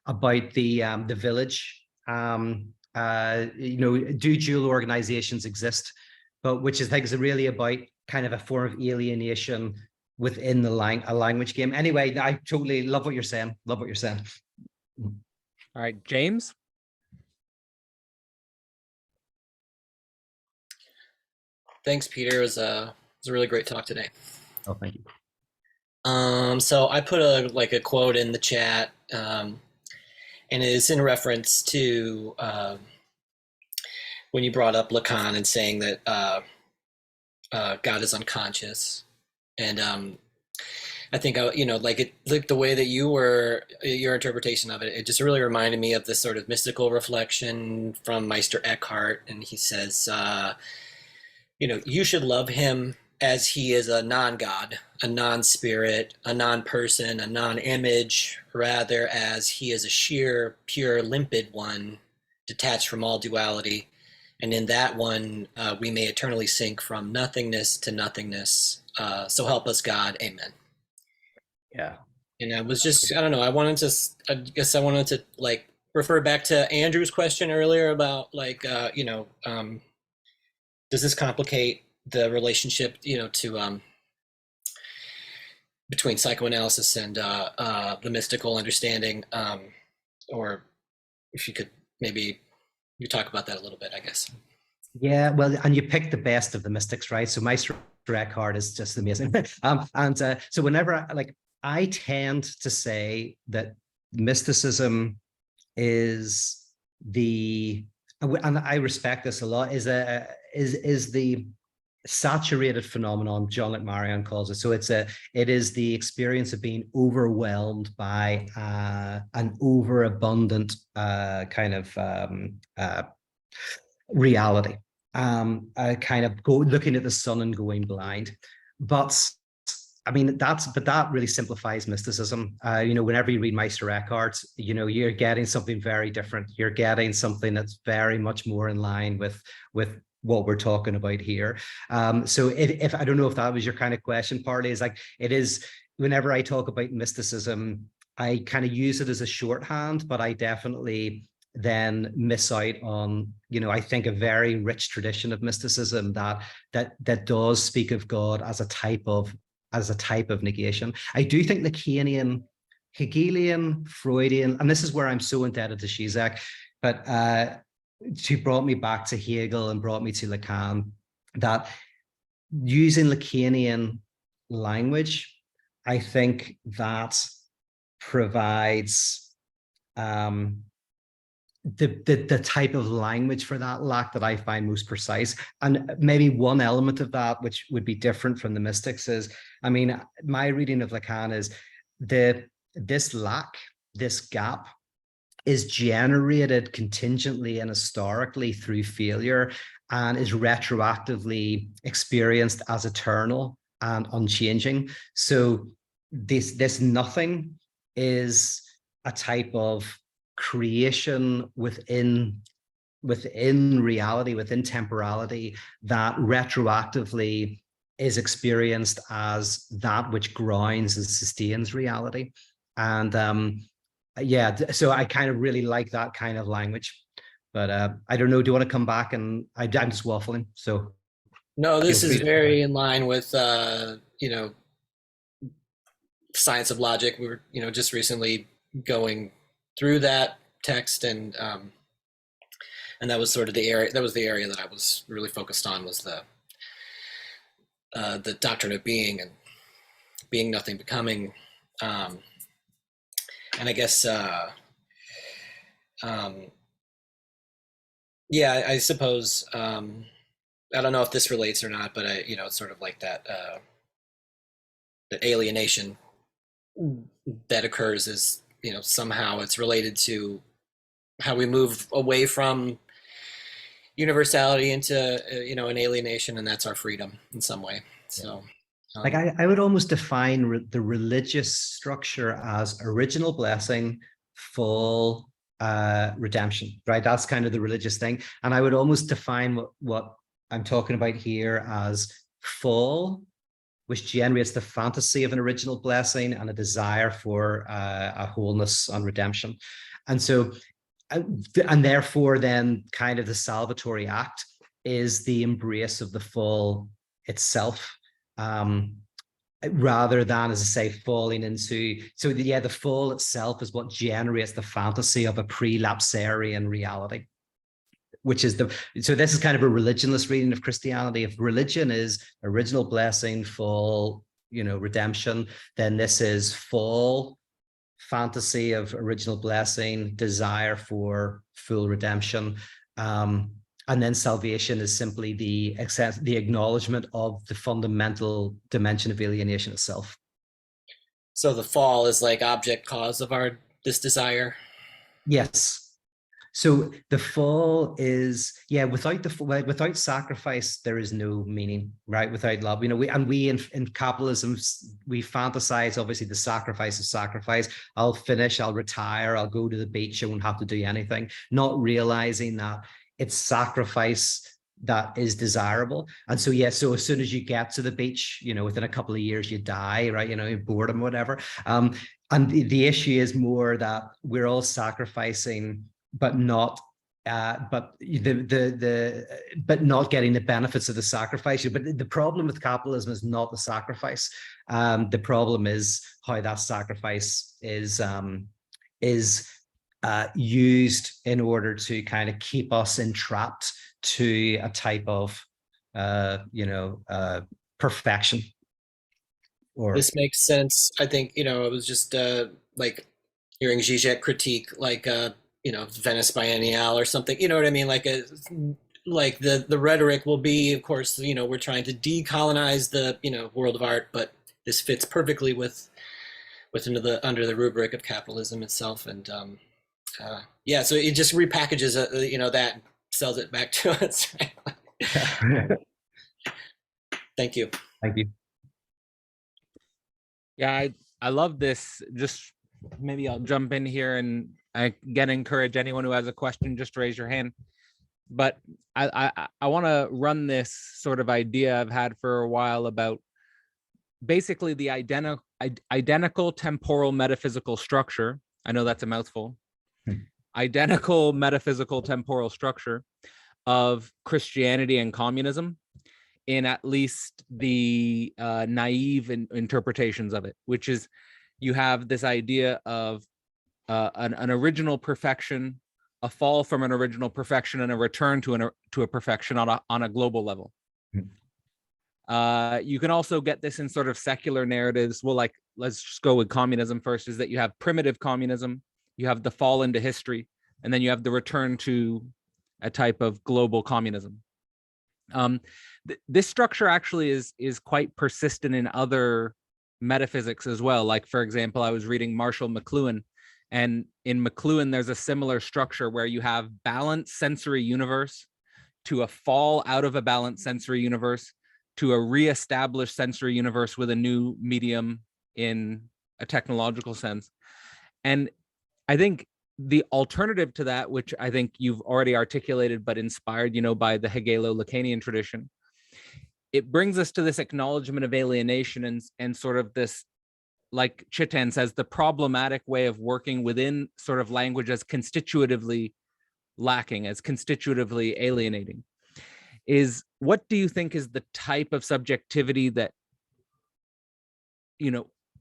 about the village. Do dual organizations exist? But which I think is really about kind of a form of alienation within a language game. Anyway, I totally love what you're saying. All right, James. Thanks, Peter. It was a really great talk today. Oh, thank you. So I put a quote in the chat, and it's in reference to when you brought up Lacan and saying that God is unconscious. And I think the way that your interpretation of it just really reminded me of this sort of mystical reflection from Meister Eckhart, and he says, you should love him as he is a non-God, a non-spirit, a non-person, a non-image, rather as he is a sheer, pure, limpid one, detached from all duality. And in that one, we may eternally sink from nothingness to nothingness. So help us, God. Amen. Yeah. And I was just, I don't know, I wanted to refer back to Andrew's question earlier about does this complicate the relationship, to between psychoanalysis and the mystical understanding, or if you could maybe you talk about that a little bit, I guess. Yeah, well, and you picked the best of the mystics, right? So Meister Eckhart is just amazing. So whenever I tend to say that mysticism is and I respect this a lot, is the saturated phenomenon John Marion calls it. So it is the experience of being overwhelmed by an overabundant kind of reality, kind of looking at the sun and going blind. But I mean, but that really simplifies mysticism. Whenever you read Meister Eckhart, you're getting something very different. You're getting something that's very much more in line with what we're talking about here. So if I don't know if that was your kind of question, partly is like, it is, whenever I talk about mysticism, I kind of use it as a shorthand, but I definitely then miss out on, I think, a very rich tradition of mysticism that does speak of God as a type of negation. I do think Lacanian, Hegelian, Freudian, and this is where I'm so indebted to Zizek, but she brought me back to Hegel and brought me to Lacan, that using Lacanian language, I think that provides the type of language for that lack that I find most precise. And maybe one element of that, which would be different from the mystics, is, I mean, my reading of Lacan is this lack, this gap, is generated contingently and historically through failure, and is retroactively experienced as eternal and unchanging. So this nothing is a type of creation within reality, within temporality, that retroactively is experienced as that which grounds and sustains reality. And yeah, so I kind of really like that kind of language. But I don't know, do you want to come back? And I'm just waffling, so. No, this is very in line with Science of Logic. We were just recently going through that text, and that was sort of the area that I was really focused on, was the doctrine of being, and being, nothing, becoming, and I guess yeah, I suppose I don't know if this relates or not, but it's sort of like that alienation that occurs is, somehow it's related to how we move away from universality into an alienation, and that's our freedom in some way. So like I would almost define the religious structure as original blessing, full redemption, right? That's kind of the religious thing. And I would almost define what I'm talking about here as fall, which generates the fantasy of an original blessing and a desire for a wholeness and redemption. And so, and therefore then kind of the salvatory act is the embrace of the fall itself, rather than, as I say, falling into, so the fall itself is what generates the fantasy of a pre-lapsarian reality, which is so this is kind of a religionless reading of Christianity. If religion is original blessing, fall, redemption, then this is fall, fantasy of original blessing, desire for full redemption. And then salvation is simply the acknowledgement of the fundamental dimension of alienation itself. So the fall is like object cause of this desire? Yes. So the fall is, without sacrifice, there is no meaning, right? Without love, we in capitalism, we fantasize, obviously, the sacrifice of sacrifice. I'll finish, I'll retire, I'll go to the beach, I won't have to do anything, not realizing that it's sacrifice that is desirable. And so, so as soon as you get to the beach, within a couple of years, you die, right? Boredom, whatever. And the issue is more that we're all sacrificing, but not but not getting the benefits of the sacrifice. But the problem with capitalism is not the sacrifice. The problem is how that sacrifice is used in order to kind of keep us entrapped to a type of perfection. This makes sense. I think it was just like hearing Zizek critique like Venice Biennial or something, you know what I mean? Like the rhetoric will be, of course, we're trying to decolonize the world of art, but this fits perfectly under the rubric of capitalism itself. And yeah, so it just repackages that, sells it back to us. Thank you. Thank you. Yeah, I love this. Just maybe I'll jump in here, and I again encourage anyone who has a question, just raise your hand. But I want to run this sort of idea I've had for a while about basically the identical temporal metaphysical structure. I know that's a mouthful. Identical metaphysical temporal structure of Christianity and communism, in at least the naive interpretations of it, which is you have this idea of an original perfection, a fall from an original perfection, and a return to a perfection on a global level. You can also get this in sort of secular narratives. Well, like, let's just go with communism first, is that you have primitive communism, you have the fall into history, and then you have the return to a type of global communism. This structure actually is quite persistent in other metaphysics as well. Like, for example, I was reading Marshall McLuhan, and in McLuhan, there's a similar structure where you have balanced sensory universe to a fall out of a balanced sensory universe to a reestablished sensory universe with a new medium in a technological sense. And I think the alternative to that, which I think you've already articulated, but inspired, by the Hegelo-Lacanian tradition, it brings us to this acknowledgement of alienation and sort of this, like Chitan says, the problematic way of working within sort of language as constitutively lacking, as constitutively alienating. What do you think is the type of subjectivity that,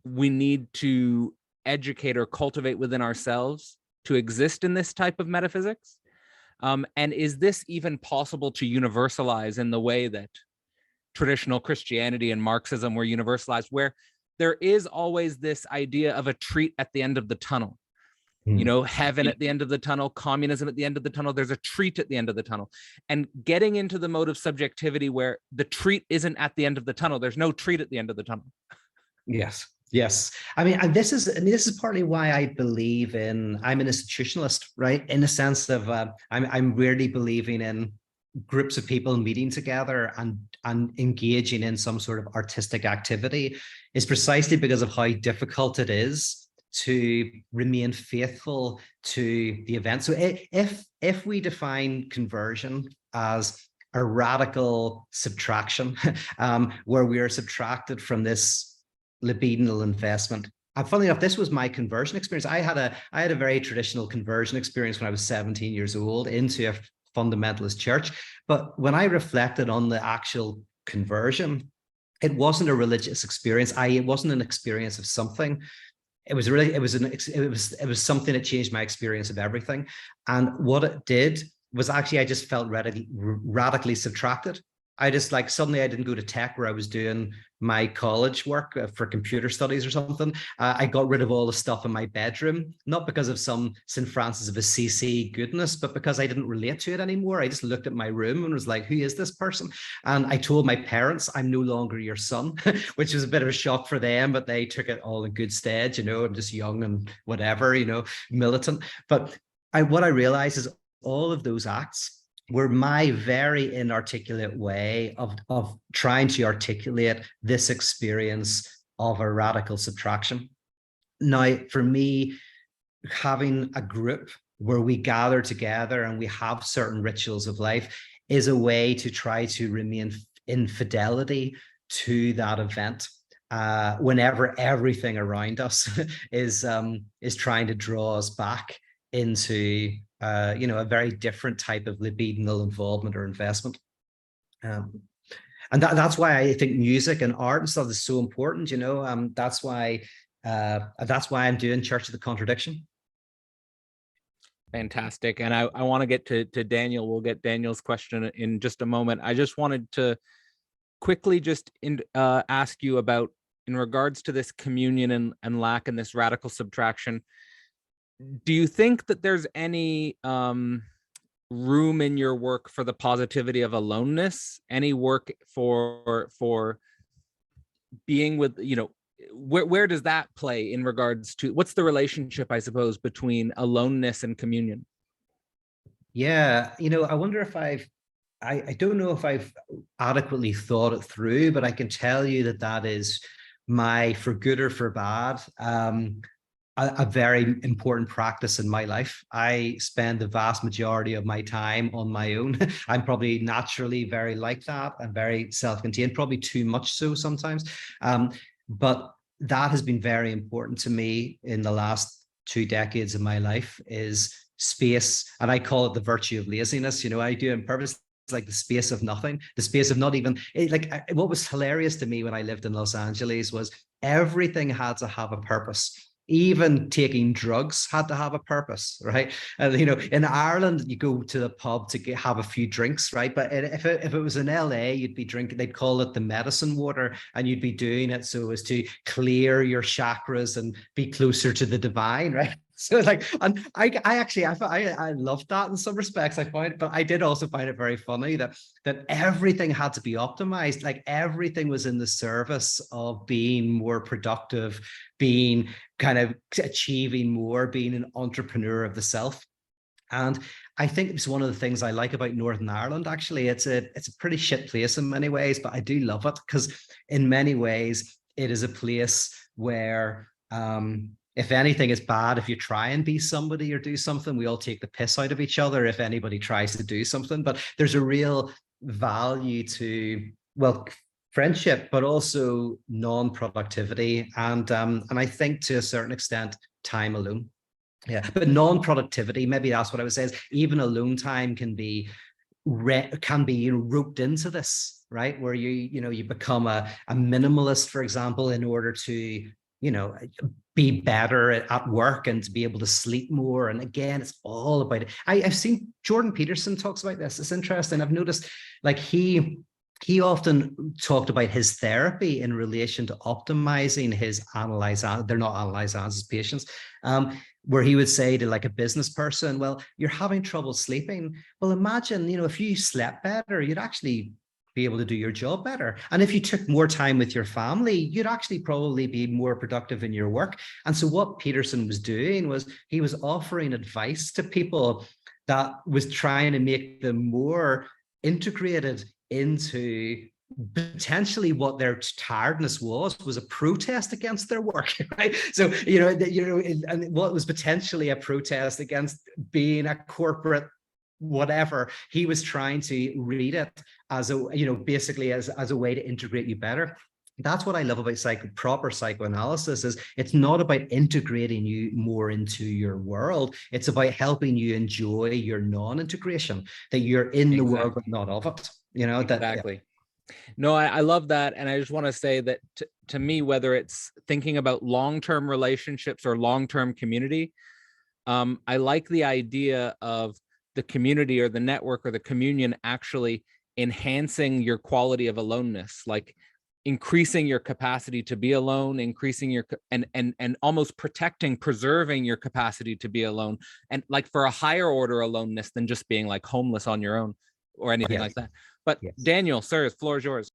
we need to educate or cultivate within ourselves to exist in this type of metaphysics? And is this even possible to universalize in the way that traditional Christianity and Marxism were universalized, where there is always this idea of a treat at the end of the tunnel? Heaven at the end of the tunnel, communism at the end of the tunnel, there's a treat at the end of the tunnel. And getting into the mode of subjectivity where the treat isn't at the end of the tunnel, there's no treat at the end of the tunnel. Yes. I mean, and this is partly why I believe I'm an institutionalist, right? In the sense of I'm really believing in groups of people meeting together and engaging in some sort of artistic activity, is precisely because of how difficult it is to remain faithful to the event. So if we define conversion as a radical subtraction, where we are subtracted from this libidinal investment. And funnily enough, this was my conversion experience. I had a very traditional conversion experience when I was 17 years old into a fundamentalist church. But when I reflected on the actual conversion, it wasn't a religious experience. It wasn't an experience of something. It was something that changed my experience of everything. And what it did was actually I just felt radically subtracted. Suddenly I didn't go to tech where I was doing my college work for computer studies or something. I got rid of all the stuff in my bedroom, not because of some St. Francis of Assisi goodness, but because I didn't relate to it anymore. I just looked at my room and was like, who is this person? And I told my parents, I'm no longer your son, which was a bit of a shock for them, but they took it all in good stead. I'm just young and whatever, militant. But what I realized is all of those acts were my very inarticulate way of trying to articulate this experience of a radical subtraction. Now, for me, having a group where we gather together and we have certain rituals of life is a way to try to remain in fidelity to that event. Whenever everything around us is trying to draw us back into a very different type of libidinal involvement or investment. And that's why I think music and art and stuff is so important, that's why I'm doing Church of the Contradiction. Fantastic. And I want to get to Daniel. We'll get Daniel's question in just a moment. I just wanted to quickly just ask you about, in regards to this communion and lack and this radical subtraction, do you think that there's any room in your work for the positivity of aloneness? Any work for being with, where does that play in regards to, what's the relationship, I suppose, between aloneness and communion? Yeah, I wonder if I don't know if I've adequately thought it through, but I can tell you that is for good or for bad, a very important practice in my life. I spend the vast majority of my time on my own. I'm probably naturally very like that and very self-contained, probably too much so sometimes. But that has been very important to me in the last 2 decades of my life, is space. And I call it the virtue of laziness. I do it on purpose. It's like the space of nothing, the space of not even, what was hilarious to me when I lived in Los Angeles was everything had to have a purpose. Even taking drugs had to have a purpose, right? And in Ireland, you go to the pub to have a few drinks, right? But if it was in LA, you'd be drinking, they'd call it the medicine water, and you'd be doing it so as to clear your chakras and be closer to the divine, right? So and I loved that in some respects. I find, but I did also find it very funny that everything had to be optimized. Like everything was in the service of being more productive, being kind of achieving more, being an entrepreneur of the self. And I think it's one of the things I like about Northern Ireland. Actually, it's a pretty shit place in many ways, but I do love it because in many ways it is a place where if anything is bad, if you try and be somebody or do something, we all take the piss out of each other if anybody tries to do something. But there's a real value to, well, friendship, but also non-productivity. And I think to a certain extent, time alone. Yeah, but non-productivity, maybe that's what I would say, is even alone time can be roped into this, right? Where you become a minimalist, for example, in order to be better at work and to be able to sleep more. And again, it's all about it. I've seen Jordan Peterson talks about this. It's interesting. I've noticed like he often talked about his therapy in relation to optimizing his they're not analyzans, his patients, where he would say to like a business person, well, you're having trouble sleeping. Well, imagine, if you slept better, you'd actually be able to do your job better. And if you took more time with your family, you'd actually probably be more productive in your work. And so what Peterson was doing was he was offering advice to people that was trying to make them more integrated into potentially what their tiredness was a protest against their work, right? So, and what was potentially a protest against being a corporate whatever, he was trying to read it as basically as a way to integrate you better. That's what I love about proper psychoanalysis, is it's not about integrating you more into your world. It's about helping you enjoy your non-integration, that you're in the world but not of it. Exactly. No, I love that. And I just want to say that to me, whether it's thinking about long-term relationships or long-term community, I like the idea of the community or the network or the communion actually enhancing your quality of aloneness, like increasing your capacity to be alone, increasing your and almost preserving your capacity to be alone, and like for a higher order aloneness than just being like homeless on your own or anything like that. But Daniel, sir, the floor is yours.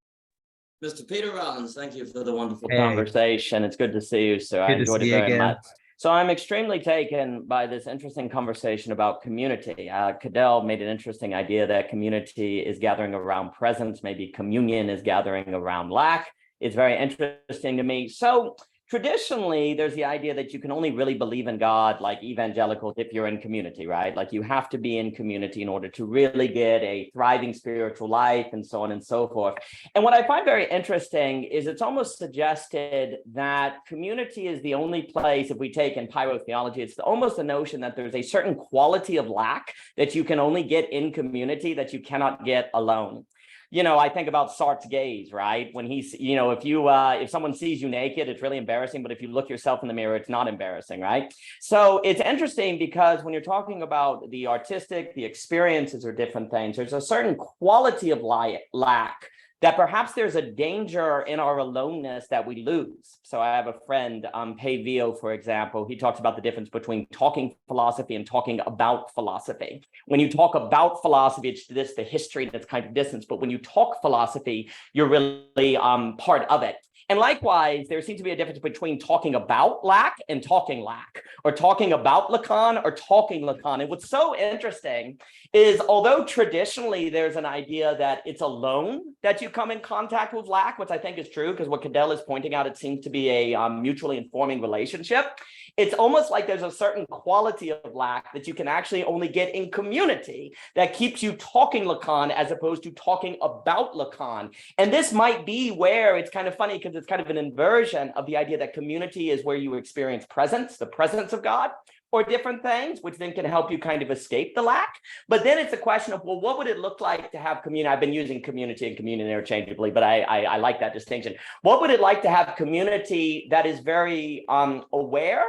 Mr. Peter Rollins, thank you for the wonderful conversation. It's good to see you, sir. I enjoyed it very much. So I'm extremely taken by this interesting conversation about community. Cadell made an interesting idea that community is gathering around presence, maybe communion is gathering around lack. It's very interesting to me. So traditionally, there's the idea that you can only really believe in God, like evangelicals, if you're in community, right? Like you have to be in community in order to really get a thriving spiritual life and so on and so forth. And what I find very interesting is it's almost suggested that community is the only place, if we take in pyrotheology, it's almost a notion that there's a certain quality of lack that you can only get in community that you cannot get alone. I think about Sartre's gaze, right? When he's, if someone sees you naked, it's really embarrassing. But if you look yourself in the mirror, it's not embarrassing, right? So it's interesting because when you're talking about the artistic, the experiences are different things. There's a certain quality of lack that perhaps there's a danger in our aloneness that we lose. So I have a friend, Pei Vio, for example, he talks about the difference between talking philosophy and talking about philosophy. When you talk about philosophy, it's the history that's kind of distance. But when you talk philosophy, you're really part of it. And likewise, there seems to be a difference between talking about lack and talking lack. or talking about Lacan or talking Lacan. And what's so interesting is, although traditionally there's an idea that it's alone that you come in contact with lack, which I think is true, because what Cadell is pointing out, it seems to be a mutually informing relationship. It's almost like there's a certain quality of lack that you can actually only get in community that keeps you talking Lacan as opposed to talking about Lacan. And this might be where it's kind of funny, because it's kind of an inversion of the idea that community is where you experience presence, the presence of God, or different things, which then can help you kind of escape the lack. But then it's a question of, well, what would it look like to have community? I've been using community and communion interchangeably, but I like that distinction. What would it like to have community that is very aware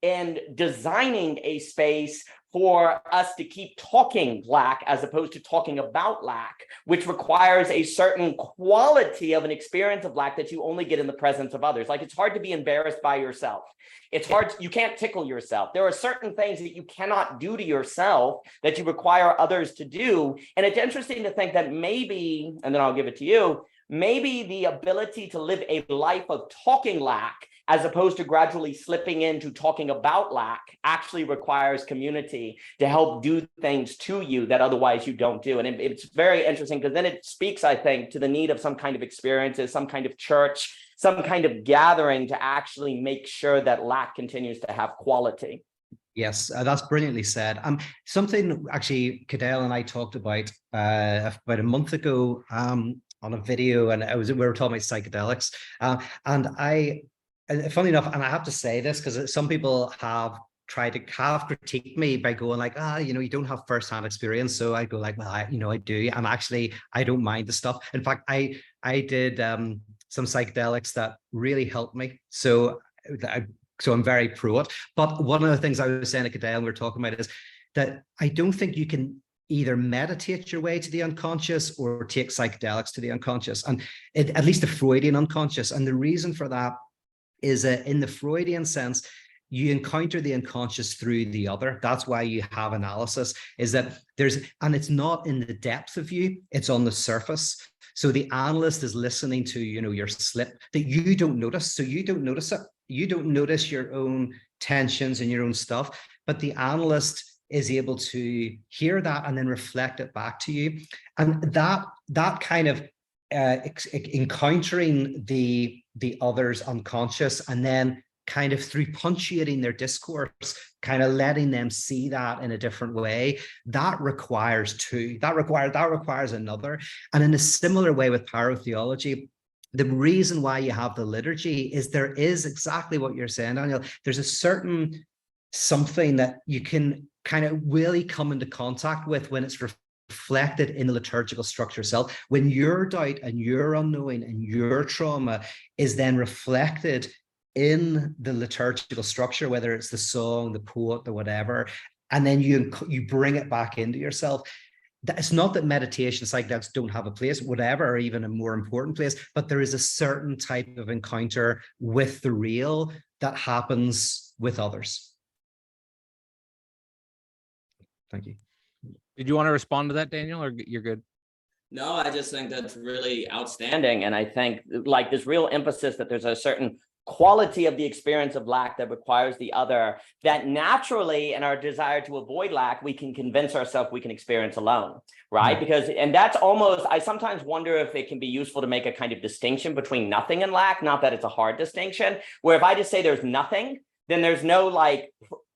and designing a space for us to keep talking lack as opposed to talking about lack, which requires a certain quality of an experience of lack that you only get in the presence of others. Like, it's hard to be embarrassed by yourself. It's hard, you can't tickle yourself. There are certain things that you cannot do to yourself that you require others to do. And it's interesting to think that maybe, and then I'll give it to you, maybe the ability to live a life of talking lack as opposed to gradually slipping into talking about lack actually requires community to help do things to you that otherwise you don't do. And it's very interesting, because then it speaks, I think, to the need of some kind of experiences, some kind of church, some kind of gathering to actually make sure that lack continues to have quality. Yes, that's brilliantly said. Something actually Cadell and I talked about a month ago on a video, and we were talking about psychedelics, and funny enough, and I have to say this because some people have tried to critique me by going like, you don't have firsthand experience. So I go like, well, I do, and actually I don't mind the stuff. In fact, I did some psychedelics that really helped me. So I'm very pro it. But one of the things I was saying to Cadell and we were talking about is that I don't think you can either meditate your way to the unconscious or take psychedelics to the unconscious, and at least the Freudian unconscious. And the reason for that is that in the Freudian sense, you encounter the unconscious through the other. That's why you have analysis, is that and it's not in the depth of you, it's on the surface. So the analyst is listening to, your slip that you don't notice. So you don't notice it. You don't notice your own tensions and your own stuff, but the analyst is able to hear that and then reflect it back to you. And that kind of encountering the other's unconscious, and then kind of through punctuating their discourse, kind of letting them see that in a different way, that requires two. That requires another. And in a similar way with pyrotheology, the reason why you have the liturgy is there is exactly what you're saying, Daniel. There's a certain something that you can kind of really come into contact with when it's reflected in the liturgical structure itself. When your doubt and your unknowing and your trauma is then reflected in the liturgical structure, whether it's the song, the poet, the whatever, and then you bring it back into yourself. It's not that meditation psychedelics don't have a place, whatever, or even a more important place, but there is a certain type of encounter with the real that happens with others. Thank you. Did you want to respond to that, Daniel, or you're good? No, I just think that's really outstanding. And I think like this real emphasis that there's a certain quality of the experience of lack that requires the other, that naturally in our desire to avoid lack, we can convince ourselves we can experience alone, right? Because, and that's almost, I sometimes wonder if it can be useful to make a kind of distinction between nothing and lack, not that it's a hard distinction, where if I just say there's nothing, then there's no like,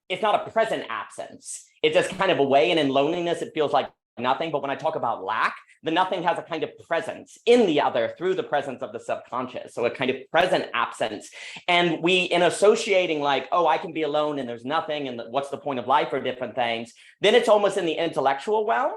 it's not a present absence. It's just kind of a way, and in loneliness, it feels like nothing. But when I talk about lack, the nothing has a kind of presence in the other through the presence of the subconscious. So a kind of present absence. And we, in associating like, oh, I can be alone and there's nothing, and what's the point of life, or different things, then it's almost in the intellectual realm.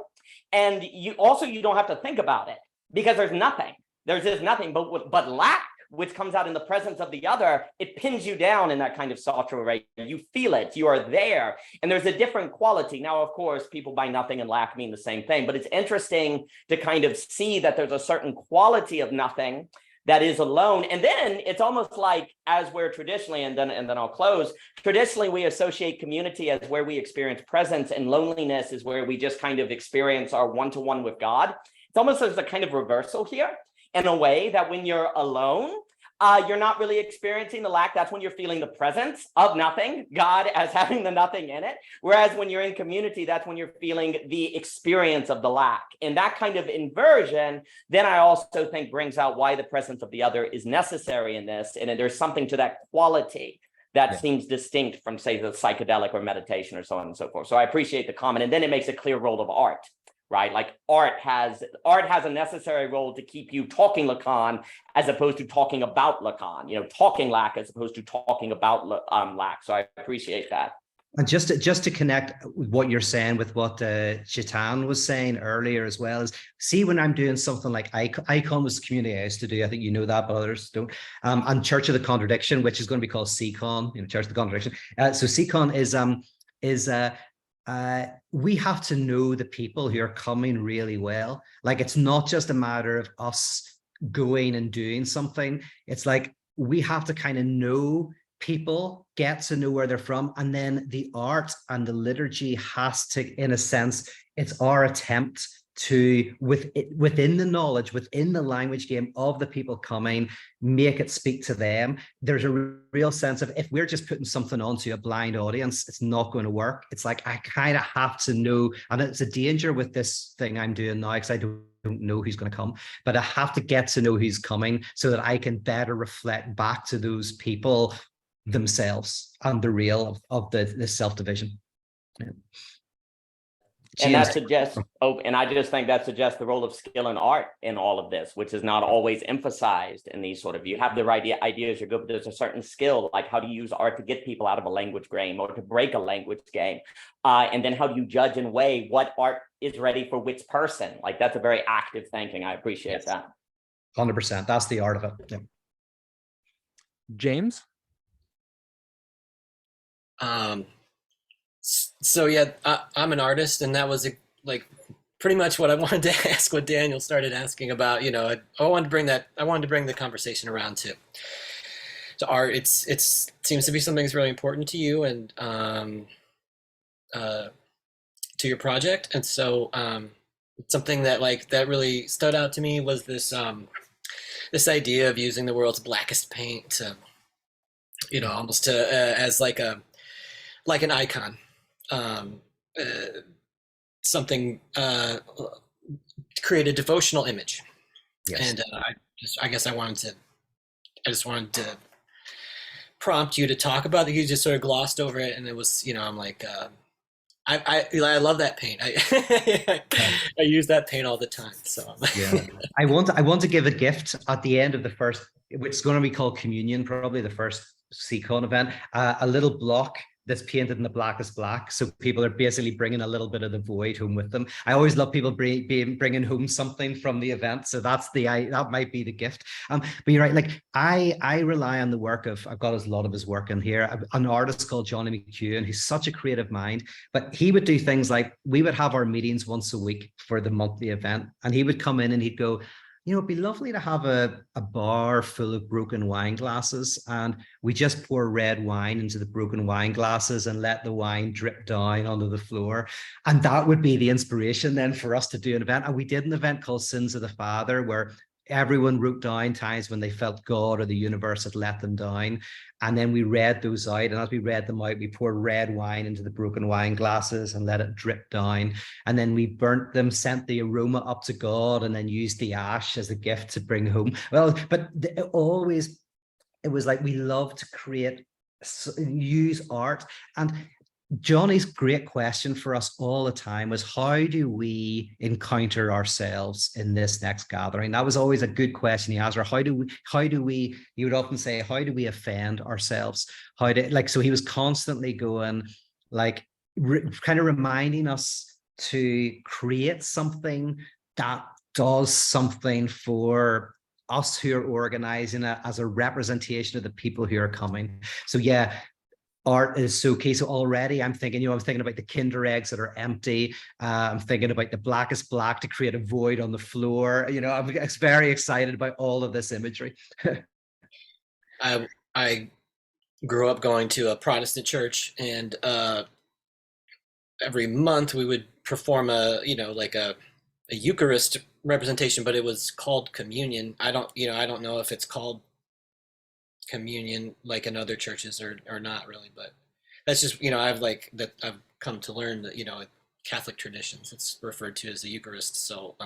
And you don't have to think about it because there's nothing. There's just nothing. But lack, which comes out in the presence of the other, it pins you down in that kind of sautre rate. You feel it, you are there, and there's a different quality. Now, of course, people by nothing and lack mean the same thing, but it's interesting to kind of see that there's a certain quality of nothing that is alone. And then it's almost like, as we're traditionally, and then I'll close, traditionally we associate community as where we experience presence, and loneliness is where we just kind of experience our one-to-one with God. It's almost as a kind of reversal here, in a way that when you're alone, you're not really experiencing the lack. That's when you're feeling the presence of nothing, God as having the nothing in it. Whereas when you're in community, that's when you're feeling the experience of the lack. And that kind of inversion, then I also think brings out why the presence of the other is necessary in this. And there's something to that quality that seems distinct from, say, the psychedelic or meditation or so on and so forth. So I appreciate the comment. And then it makes a clear role of art. Right, like art has a necessary role to keep you talking Lacan as opposed to talking about Lacan. Talking lack as opposed to talking about lack. So I appreciate that. And just to connect what you're saying with what Chetan was saying earlier as well, is see when I'm doing something like Icon was the community I used to do. I think you know that, but others don't. And Church of the Contradiction, which is going to be called CCon, Church of the Contradiction. So CCon is we have to know the people who are coming really well. Like, it's not just a matter of us going and doing something. It's like we have to kind of know people, get to know where they're from, and then the art and the liturgy has to, in a sense, it's our attempt to, within the knowledge, within the language game of the people coming, make it speak to them. There's a real sense of, if we're just putting something onto a blind audience, it's not going to work. It's like, I kind of have to know, and it's a danger with this thing I'm doing now, because I don't know who's going to come, but I have to get to know who's coming so that I can better reflect back to those people themselves and the real of the self-division. Yeah. And that suggests, and I just think that suggests the role of skill and art in all of this, which is not always emphasized in these sort of, you have the right ideas, you're good, but there's a certain skill, like how to use art to get people out of a language game or to break a language game. And then how do you judge and weigh what art is ready for which person? Like, that's a very active thinking. I appreciate that. 100%. That's the art of it. Yeah. James? So yeah, I'm an artist, and that was like pretty much what I wanted to ask. What Daniel started asking about, I wanted to bring the conversation around to art. It seems to be something that's really important to you and to your project, and so something that really stood out to me was this this idea of using the world's blackest paint to, almost to as like an icon. Something to create a devotional image. Yes. And I guess I just wanted to prompt you to talk about it. You just sort of glossed over it, and it was, I'm like, I love that paint. I use that paint all the time. So yeah, I want to give a gift at the end of the first, which is going to be called Communion, probably the first CCon event, a little block that's painted in the blackest black. So people are basically bringing a little bit of the void home with them. I always love people bringing home something from the event. So that might be the gift. But you're right. Like I rely on the work of, I've got a lot of his work in here, an artist called Johnny McEwen, who's such a creative mind, but he would do things like, we would have our meetings once a week for the monthly event. And he would come in and he'd go, it'd be lovely to have a bar full of broken wine glasses, and we just pour red wine into the broken wine glasses and let the wine drip down onto the floor. And that would be the inspiration then for us to do an event. And we did an event called Sins of the Father, where everyone wrote down times when they felt God or the universe had let them down. And then we read those out. And as we read them out, we poured red wine into the broken wine glasses and let it drip down. And then we burnt them, sent the aroma up to God, and then used the ash as a gift to bring home. Well, but it was like, we love to use art. And Johnny's great question for us all the time was, how do we encounter ourselves in this next gathering? That was always a good question he asked her. How do we, he would often say, how do we offend ourselves? So he was constantly going, kind of reminding us to create something that does something for us who are organizing it as a representation of the people who are coming. So yeah, art is so key. So already I'm thinking, I'm thinking about the Kinder eggs that are empty. I'm thinking about the blackest black to create a void on the floor. I'm very excited about all of this imagery. I grew up going to a Protestant church, and every month we would perform a Eucharist representation, but it was called communion. I don't know if it's called communion like in other churches or not really, but that's just, you know, I've come to learn that, you know, Catholic traditions, it's referred to as the Eucharist. So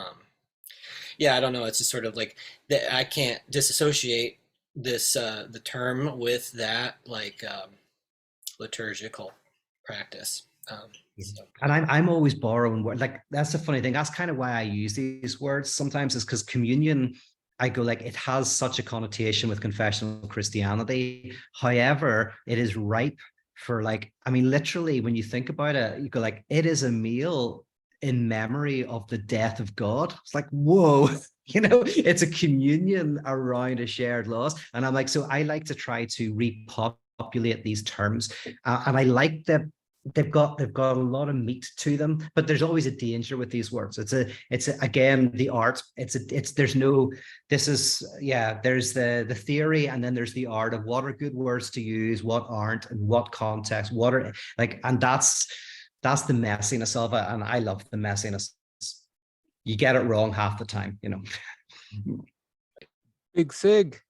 yeah, I don't know, it's just sort of like that. I can't disassociate this the term with that like liturgical practice. So. And I'm always borrowing words. Like, that's the funny thing. That's kind of why I use these words sometimes, is because communion, I go like, it has such a connotation with confessional Christianity. However, it is ripe for, like, I mean, literally, when you think about it, you go like, it is a meal in memory of the death of God. It's like, whoa, you know, it's a communion around a shared loss. And I'm like, so I like to try to repopulate these terms. And I like that they've got a lot of meat to them, but there's always a danger with these words. It's again, the art, there's no, this is, yeah, there's the theory, and then there's the art of what are good words to use, what aren't, and what context, what are, like, and that's the messiness of it. And I love the messiness. You get it wrong half the time, you know. Big Sig.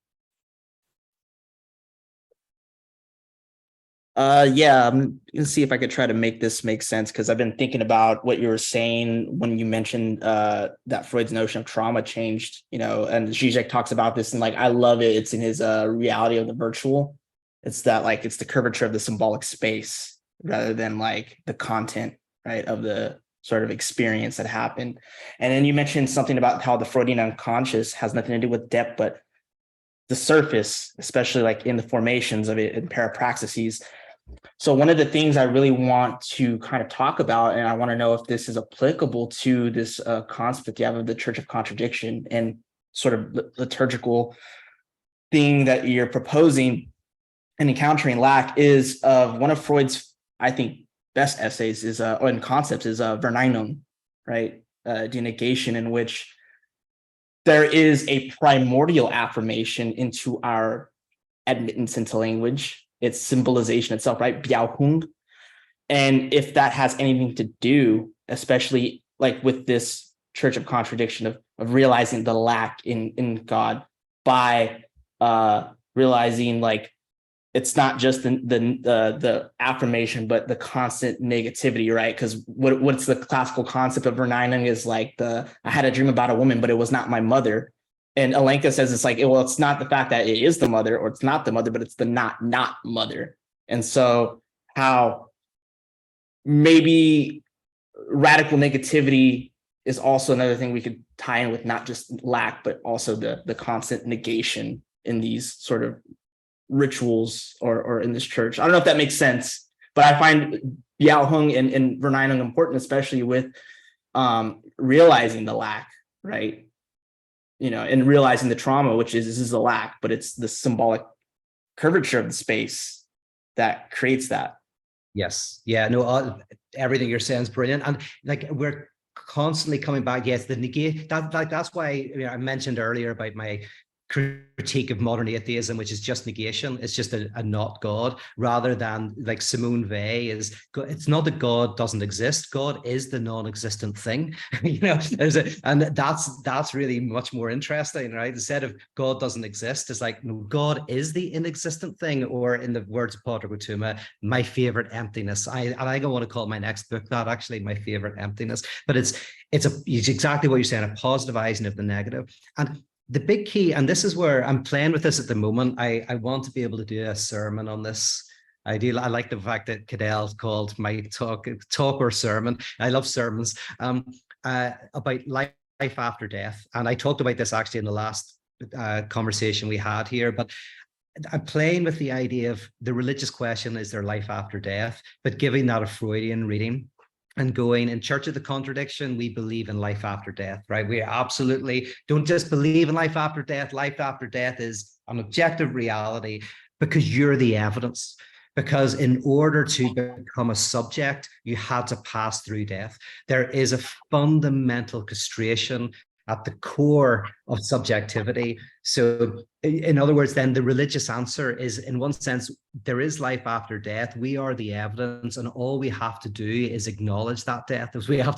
Yeah, I'm gonna see if I could try to make this make sense, because I've been thinking about what you were saying when you mentioned that Freud's notion of trauma changed, you know, and Zizek talks about this, and like, I love it. It's in his reality of the virtual. It's that, like, it's the curvature of the symbolic space rather than like the content, right, of the sort of experience that happened. And then you mentioned something about how the Freudian unconscious has nothing to do with depth, but the surface, especially like in the formations of it in parapraxis. So one of the things I really want to kind of talk about, and I want to know if this is applicable to this concept that you have of the Church of Contradiction and sort of liturgical thing that you're proposing and encountering lack, is one of Freud's, I think, best essays is and concepts is Verneinung, right? Denegation, in which there is a primordial affirmation into our admittance into language. It's symbolization itself, right? Biauhung. And if that has anything to do, especially like with this Church of Contradiction of realizing the lack in God by realizing like it's not just the affirmation, but the constant negativity, right? Because what's the classical concept of Verneinung is like I had a dream about a woman, but it was not my mother. And Alenka says it's like, well, it's not the fact that it is the mother or it's not the mother, but it's the not mother. And so how maybe radical negativity is also another thing we could tie in with, not just lack, but also the constant negation in these sort of rituals or in this church. I don't know if that makes sense, but I find Biauhung and Verneinung important, especially with realizing the lack, right? You know, and realizing the trauma, which is, this is a lack, but it's the symbolic curvature of the space that creates that. Yes. Yeah. No, everything you're saying is brilliant. And like, we're constantly coming back. Yes. The negate, that's why, you know, I mentioned earlier about my critique of modern atheism, which is just negation. It's just a not God, rather than like Simone Weil is, it's not that God doesn't exist. God is the non-existent thing. You know, and that's really much more interesting, right? Instead of God doesn't exist, it's like, no, God is the inexistent thing, or in the words of Padraig Ó Tuama, my favorite emptiness. I don't want to call my next book that, actually, my favorite emptiness. But it's exactly what you're saying, a positivizing of the negative. And the big key, and this is where I'm playing with this at the moment, I want to be able to do a sermon on this idea. I like the fact that Cadell called my talk or sermon. I love sermons about life after death. And I talked about this actually in the last conversation we had here, but I'm playing with the idea of the religious question, is there life after death? But giving that a Freudian reading. And going, in Church of the Contradiction, we believe in life after death, right? We absolutely don't just believe in life after death. Life after death is an objective reality because you're the evidence. Because in order to become a subject, you had to pass through death. There is a fundamental castration at the core of subjectivity. So in other words, then the religious answer is, in one sense, there is life after death. We are the evidence, and all we have to do is acknowledge that death. We have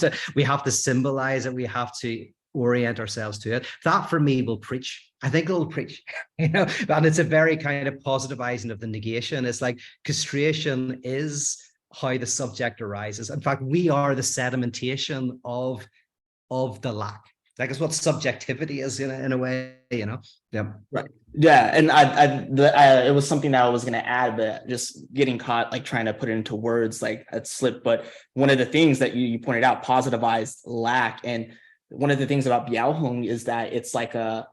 to symbolize it. We have to orient ourselves to it. That for me will preach. I think it'll preach, you know, and it's a very kind of positivizing of the negation. It's like castration is how the subject arises. In fact, we are the sedimentation of the lack. Like it's what subjectivity is in a way, you know. Yeah. Right. Yeah, and it was something that I was going to add, but just getting caught like trying to put it into words, like it slipped. But one of the things that you pointed out, positivized lack, and one of the things about Biaohong is that it's like a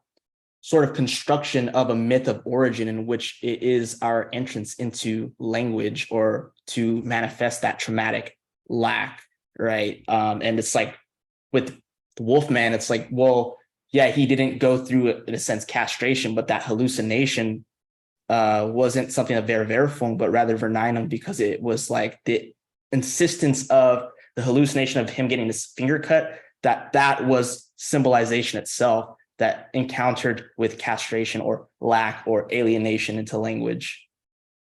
sort of construction of a myth of origin in which it is our entrance into language or to manifest that traumatic lack, right? And it's like with the Wolfman, it's like, well, yeah, he didn't go through, in a sense, castration, but that hallucination wasn't something of Verwerfung, but rather Verneinung, because it was like the insistence of the hallucination of him getting his finger cut, that was symbolization itself that encountered with castration or lack or alienation into language.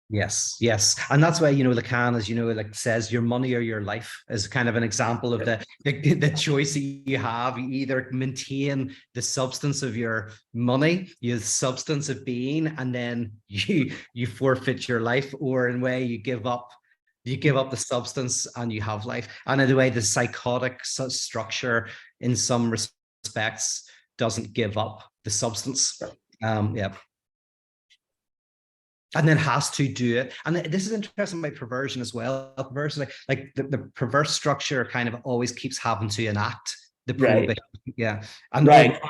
Yes, yes. And that's why, you know, Lacan, as you know, like says your money or your life is kind of an example of the choice that you have. You either maintain the substance of your money, the substance of being, and then you forfeit your life, or in a way you give up the substance and you have life. And in a way, the psychotic structure in some respects doesn't give up the substance. Yeah. And then has to do it. And this is interesting about perversion as well. Perversion, like the perverse structure kind of always keeps having to enact the prohibition. Right. Yeah. And right.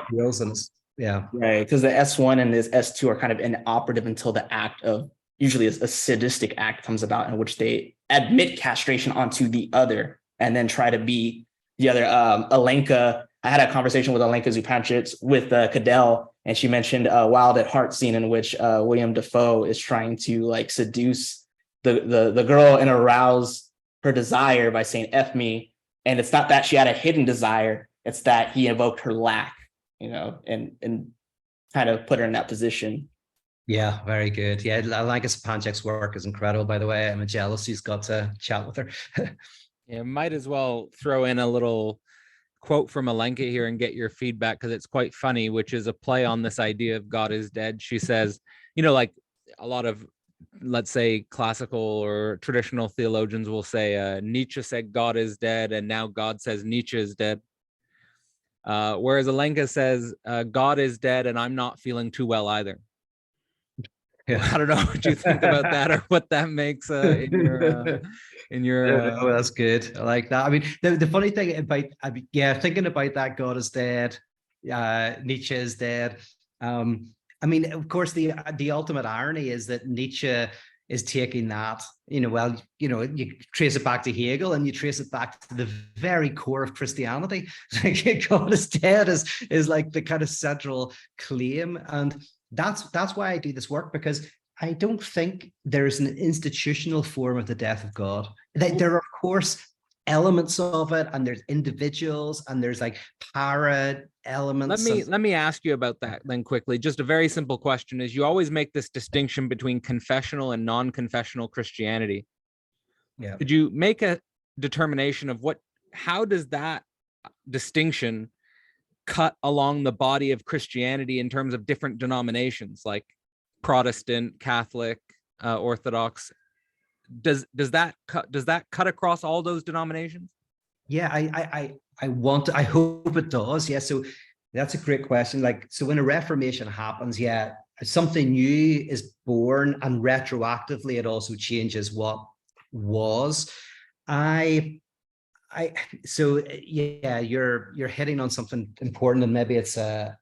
Yeah. Right. Because the S1 and this S2 are kind of inoperative until the act of, usually a sadistic act comes about in which they admit castration onto the other and then try to be the other. Alenka, I had a conversation with Alenka Zupančič with Cadell, and she mentioned a Wild at Heart scene in which William Dafoe is trying to like seduce the girl and arouse her desire by saying F me. And it's not that she had a hidden desire, it's that he invoked her lack, you know, and kind of put her in that position. Yeah, very good. Yeah, Alenka Zupančič's work is incredible, by the way. I'm jealous he's got to chat with her. Yeah, might as well throw in a little quote from Alenka here and get your feedback, because it's quite funny, which is a play on this idea of God is dead. She says, you know, like a lot of, let's say, classical or traditional theologians will say, Nietzsche said God is dead, and now God says Nietzsche is dead. Whereas Alenka says, God is dead, and I'm not feeling too well either. Yeah. I don't know what you think about that, or what that makes in your Oh, that's good. I like that. I mean, the funny thing about, thinking about that, God is dead, Nietzsche is dead. I mean, of course, the ultimate irony is that Nietzsche is taking that, you know, you trace it back to Hegel, and you trace it back to the very core of Christianity. Like, God is dead is like the kind of central claim. And that's why I do this work, because I don't think there's an institutional form of the death of God. There are, of course, elements of it, and there's individuals, and there's like para elements. Let me ask you about that then quickly. Just a very simple question is, you always make this distinction between confessional and non-confessional Christianity. Yeah. Could you make a determination of how does that distinction cut along the body of Christianity in terms of different denominations, like Protestant, Catholic, Orthodox? Does that cut across all those denominations? Yeah, I hope it does. Yeah, so that's a great question. Like, so when a Reformation happens, yeah, something new is born, and retroactively it also changes what was. So yeah, you're hitting on something important, and maybe it's an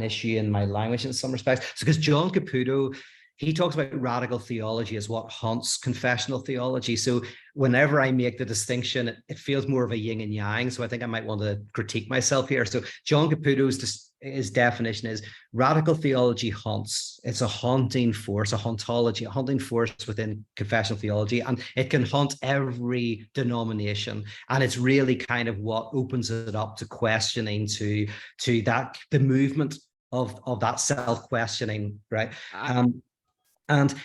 issue in my language in some respects. So, because John Caputo, he talks about radical theology as what haunts confessional theology. So whenever I make the distinction, it feels more of a yin and yang. So I think I might want to critique myself here. So John Caputo's his definition is radical theology haunts. It's a haunting force, a hauntology, a haunting force within confessional theology, and it can haunt every denomination. And it's really kind of what opens it up to questioning, to that, the movement of that self-questioning, right? And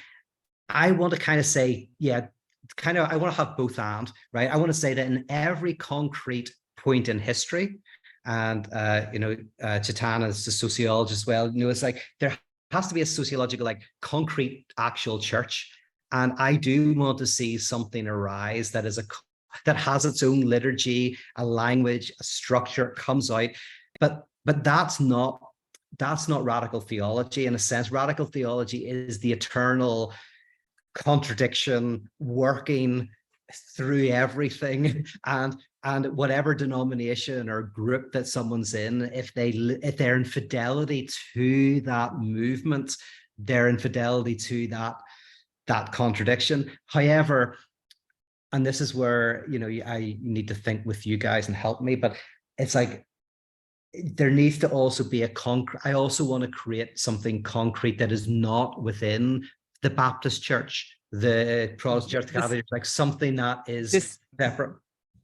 I want to kind of say, yeah, kind of, I want to have both and, right? I want to say that in every concrete point in history, and Chitana is a sociologist as well. It's like there has to be a sociological, like concrete, actual church, and I do want to see something arise that is that has its own liturgy, a language, a structure, comes out, but that's not radical theology. In a sense, radical theology is the eternal contradiction working through everything, and whatever denomination or group that someone's in, if their infidelity to that movement, their infidelity to that contradiction. However, and this is where I need to think with you guys and help me, but it's like there needs to also be I also want to create something concrete that is not within the Baptist Church, the Protestant Church, Catholic, like something that is separate.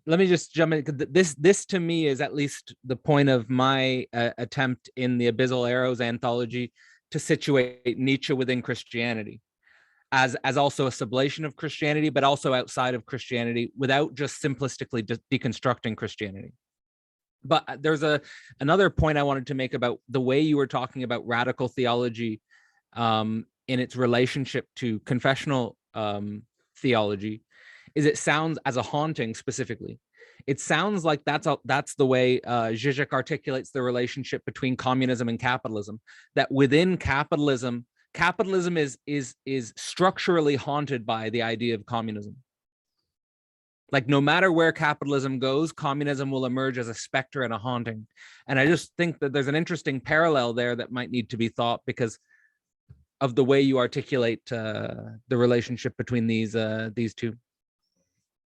Let me just jump in. This to me is at least the point of my attempt in the Abyssal Arrows anthology to situate Nietzsche within Christianity as also a sublation of Christianity, but also outside of Christianity, without just simplistically deconstructing Christianity. But there's another point I wanted to make about the way you were talking about radical theology in its relationship to confessional theology. Is it sounds, as a haunting specifically, it sounds like that's the way Zizek articulates the relationship between communism and capitalism. That within capitalism is structurally haunted by the idea of communism. Like no matter where capitalism goes, communism will emerge as a specter and a haunting. And I just think that there's an interesting parallel there that might need to be thought because of the way you articulate the relationship between these two.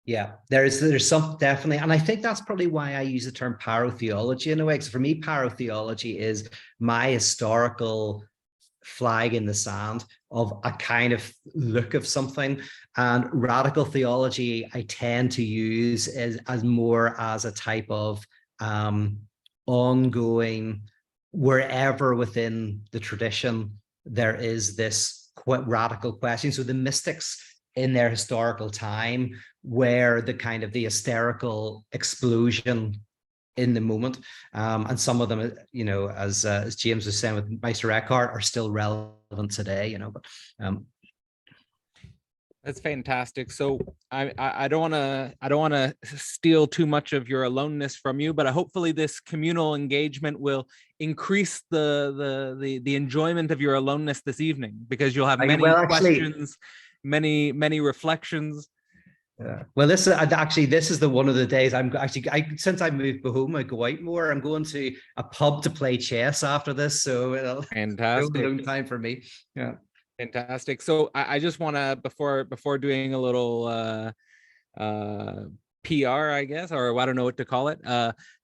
Yeah, there's some definitely, and I think that's probably why I use the term pyrotheology in a way. Because for me, pyrotheology is my historical flag in the sand of a kind of look of something, and radical theology I tend to use as more as a type of ongoing, wherever within the tradition there is this quite radical question. So the mystics in their historical time where the kind of the hysterical explosion in the moment, and some of them, as James was saying with Meister Eckhart, are still relevant today. But that's fantastic. So I don't want to steal too much of your aloneness from you, but hopefully this communal engagement will increase the enjoyment of your aloneness this evening, because you'll have many questions, many reflections. Yeah. Well, this is the one of the days since I moved home, I go out more. I'm going to a pub to play chess after this, so it'll fantastic. Be a long time for me. Yeah, fantastic. So I just want to before doing a little PR, I guess, or I don't know what to call it,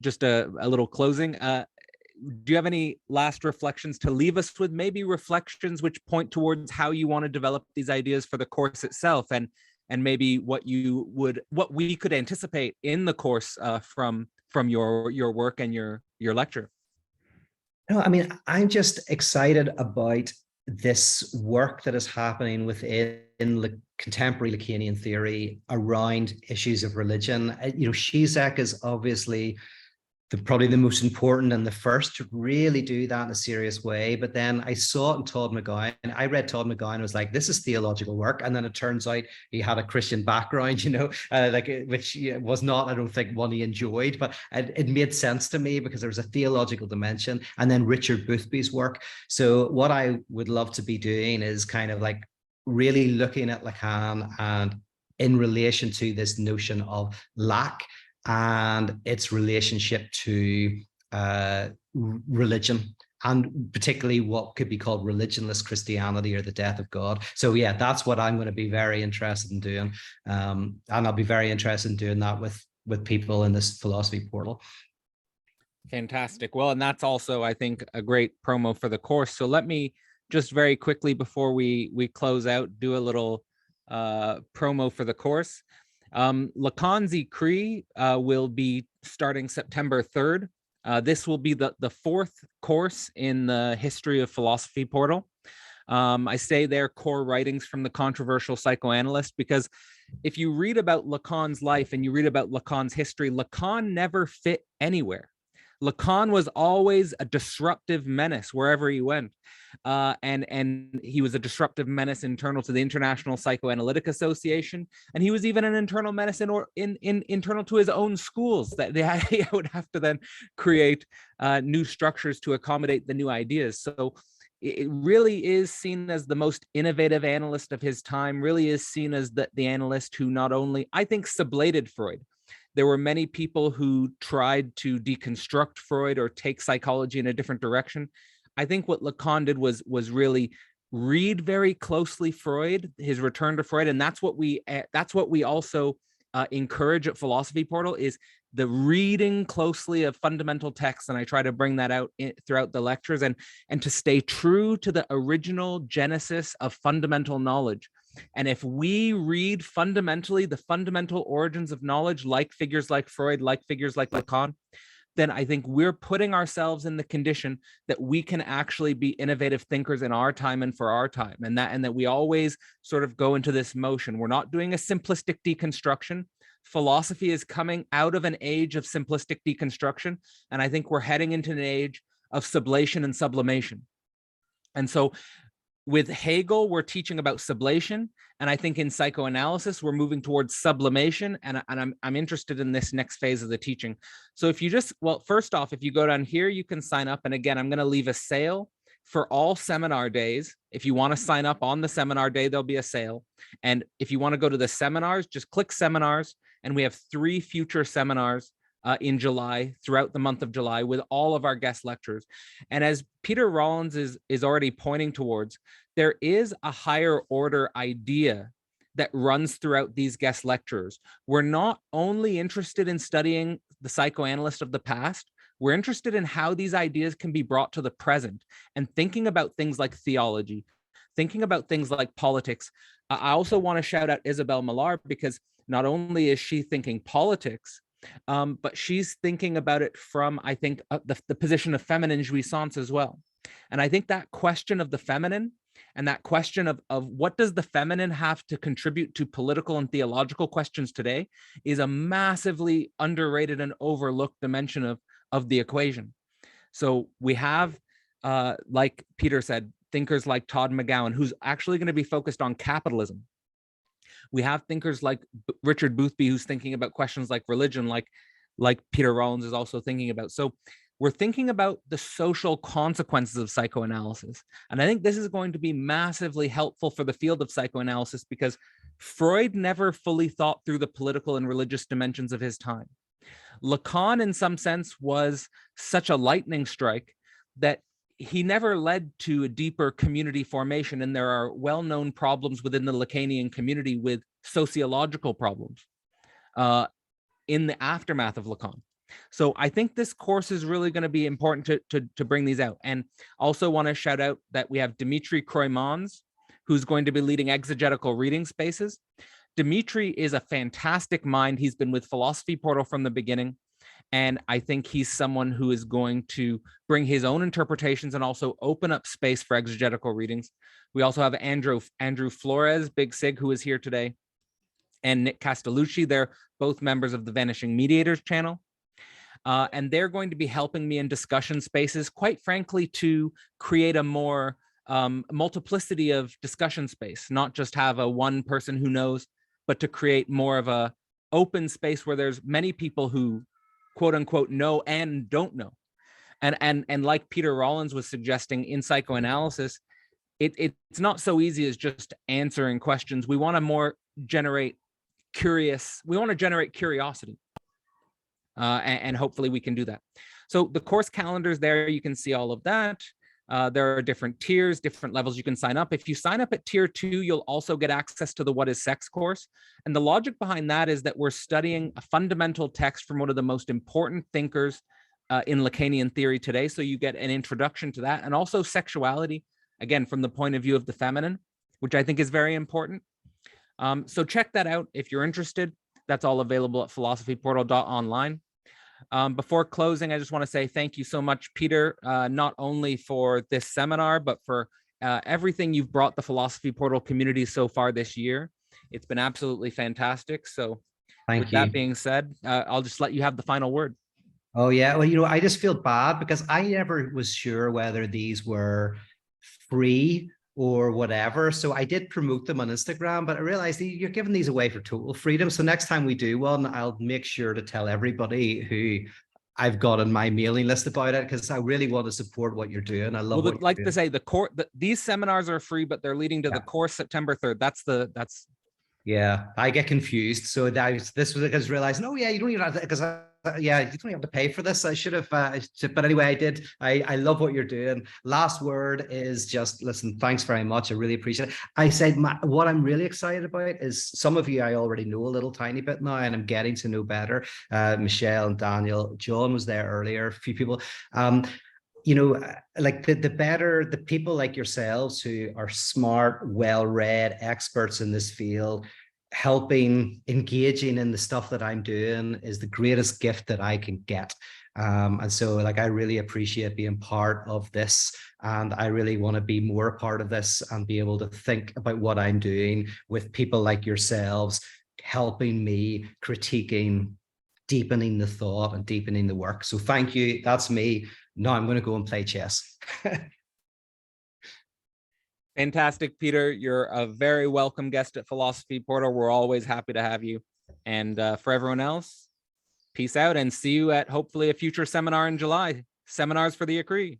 just a little closing. Do you have any last reflections to leave us with? Maybe reflections which point towards how you want to develop these ideas for the course itself, and maybe what we could anticipate in the course from your work and your lecture. No, I mean, I'm just excited about this work that is happening within contemporary Lacanian theory around issues of religion. Zizek is obviously probably the most important and the first to really do that in a serious way. But then I saw it in Todd McGowan, and I read Todd McGowan and was like, this is theological work. And then it turns out he had a Christian background, which was not, I don't think, one he enjoyed, but it made sense to me because there was a theological dimension. And then Richard Boothby's work. So what I would love to be doing is kind of like really looking at Lacan and in relation to this notion of lack and its relationship to religion, and particularly what could be called religionless Christianity or the death of God. So yeah, that's what I'm going to be very interested in doing, and I'll be very interested in doing that with people in this philosophy portal. Fantastic. Well, and that's also, I think, a great promo for the course. So let me just very quickly before we close out do a little promo for the course. Lacan's ÉCRITS will be starting September 3rd. This will be the fourth course in the History of Philosophy portal. I say they're core writings from the controversial psychoanalyst, because if you read about Lacan's life and you read about Lacan's history, Lacan never fit anywhere. Lacan was always a disruptive menace wherever he went. And he was a disruptive menace internal to the International Psychoanalytic Association, and he was even an internal menace internal to his own schools that he would have to then create new structures to accommodate the new ideas. So it really is seen as the most innovative analyst of his time, really is seen as the analyst who not only, I think, sublated Freud. There were many people who tried to deconstruct Freud or take psychology in a different direction. I think what Lacan did was really read very closely Freud, his return to Freud, and that's what we also encourage at Philosophy Portal, is the reading closely of fundamental texts, and I try to bring that out throughout the lectures, and to stay true to the original genesis of fundamental knowledge. And if we read fundamentally the fundamental origins of knowledge, like figures like Freud, like figures like Lacan, then I think we're putting ourselves in the condition that we can actually be innovative thinkers in our time and for our time. And that we always sort of go into this motion. We're not doing a simplistic deconstruction. Philosophy is coming out of an age of simplistic deconstruction. And I think we're heading into an age of sublation and sublimation. And so with Hegel, we're teaching about sublation. And I think in psychoanalysis, we're moving towards sublimation. And I'm interested in this next phase of the teaching. So if you just, well, first off, if you go down here, you can sign up. And again, I'm going to leave a sale for all seminar days. If you want to sign up on the seminar day, there'll be a sale. And if you want to go to the seminars, just click seminars. And we have 3 future seminars in July, throughout the month of July, with all of our guest lectures. And as Peter Rollins is already pointing towards, there is a higher order idea that runs throughout these guest lectures. We're not only interested in studying the psychoanalyst of the past, we're interested in how these ideas can be brought to the present, and thinking about things like theology, thinking about things like politics. I also want to shout out Isabel Millar, because not only is she thinking politics, but she's thinking about it from, I think, the position of feminine jouissance as well. And I think that question of the feminine, and that question of what does the feminine have to contribute to political and theological questions today, is a massively underrated and overlooked dimension of the equation. So we have, like Peter said, thinkers like Todd McGowan, who's actually going to be focused on capitalism. We have thinkers like Richard Boothby, who's thinking about questions like religion, like Peter Rollins is also thinking about. So we're thinking about the social consequences of psychoanalysis. And I think this is going to be massively helpful for the field of psychoanalysis, because Freud never fully thought through the political and religious dimensions of his time. Lacan, in some sense, was such a lightning strike that he never led to a deeper community formation. And there are well-known problems within the Lacanian community with sociological problems in the aftermath of Lacan. So I think this course is really going to be important to bring these out. And also want to shout out that we have Dimitri Kroimans, who's going to be leading exegetical reading spaces. Dimitri is a fantastic mind. He's been with Philosophy Portal from the beginning. And I think he's someone who is going to bring his own interpretations and also open up space for exegetical readings. We also have Andrew Flores, Big Sig, who is here today, and Nick Castellucci. They're both members of the Vanishing Mediators channel. And they're going to be helping me in discussion spaces, quite frankly, to create a more multiplicity of discussion space, not just have a one person who knows, but to create more of a open space where there's many people who quote unquote know and don't know. And like Peter Rollins was suggesting in psychoanalysis, it's not so easy as just answering questions. We want to generate curiosity. And hopefully we can do that. So the course calendar is there. You can see all of that. There are different tiers, different levels you can sign up. If you sign up at tier 2, you'll also get access to the What is Sex course. And the logic behind that is that we're studying a fundamental text from one of the most important thinkers in Lacanian theory today. So you get an introduction to that, and also sexuality, again, from the point of view of the feminine, which I think is very important. So check that out if you're interested. That's all available at philosophyportal.online. Before closing, I just want to say thank you so much, Peter, not only for this seminar, but for everything you've brought the Philosophy Portal community so far this year. It's been absolutely fantastic. So with that being said, I'll just let you have the final word. Oh yeah, well, I just feel bad because I never was sure whether these were free or whatever. So I did promote them on Instagram, but I realized you're giving these away for total freedom. So next time we do one, I'll make sure to tell everybody who I've got on my mailing list about it, because I really want to support what you're doing. I love what like you're to say these seminars are free, but they're leading to the course September 3rd. That's yeah, I get confused. So this was because realizing, oh yeah, you don't even have to, because you don't even have to pay for this. I should have, but anyway, I did. I love what you're doing. Last word is just listen. Thanks very much. I really appreciate it. I said what I'm really excited about is some of you I already know a little tiny bit now, and I'm getting to know better. Michelle and Daniel, John was there earlier. A few people. Like the people like yourselves who are smart, well-read, experts in this field, engaging in the stuff that I'm doing is the greatest gift that I can get. And so like, I really appreciate being part of this, and I really want to be more a part of this and be able to think about what I'm doing with people like yourselves, helping me, critiquing, deepening the thought and deepening the work. So thank you. That's me. Now I'm going to go and play chess. fantastic, Peter. You're a very welcome guest at Philosophy Portal. We're always happy to have you. And for everyone else, peace out and see you at hopefully a future seminar in July. Seminars for the Ecrits.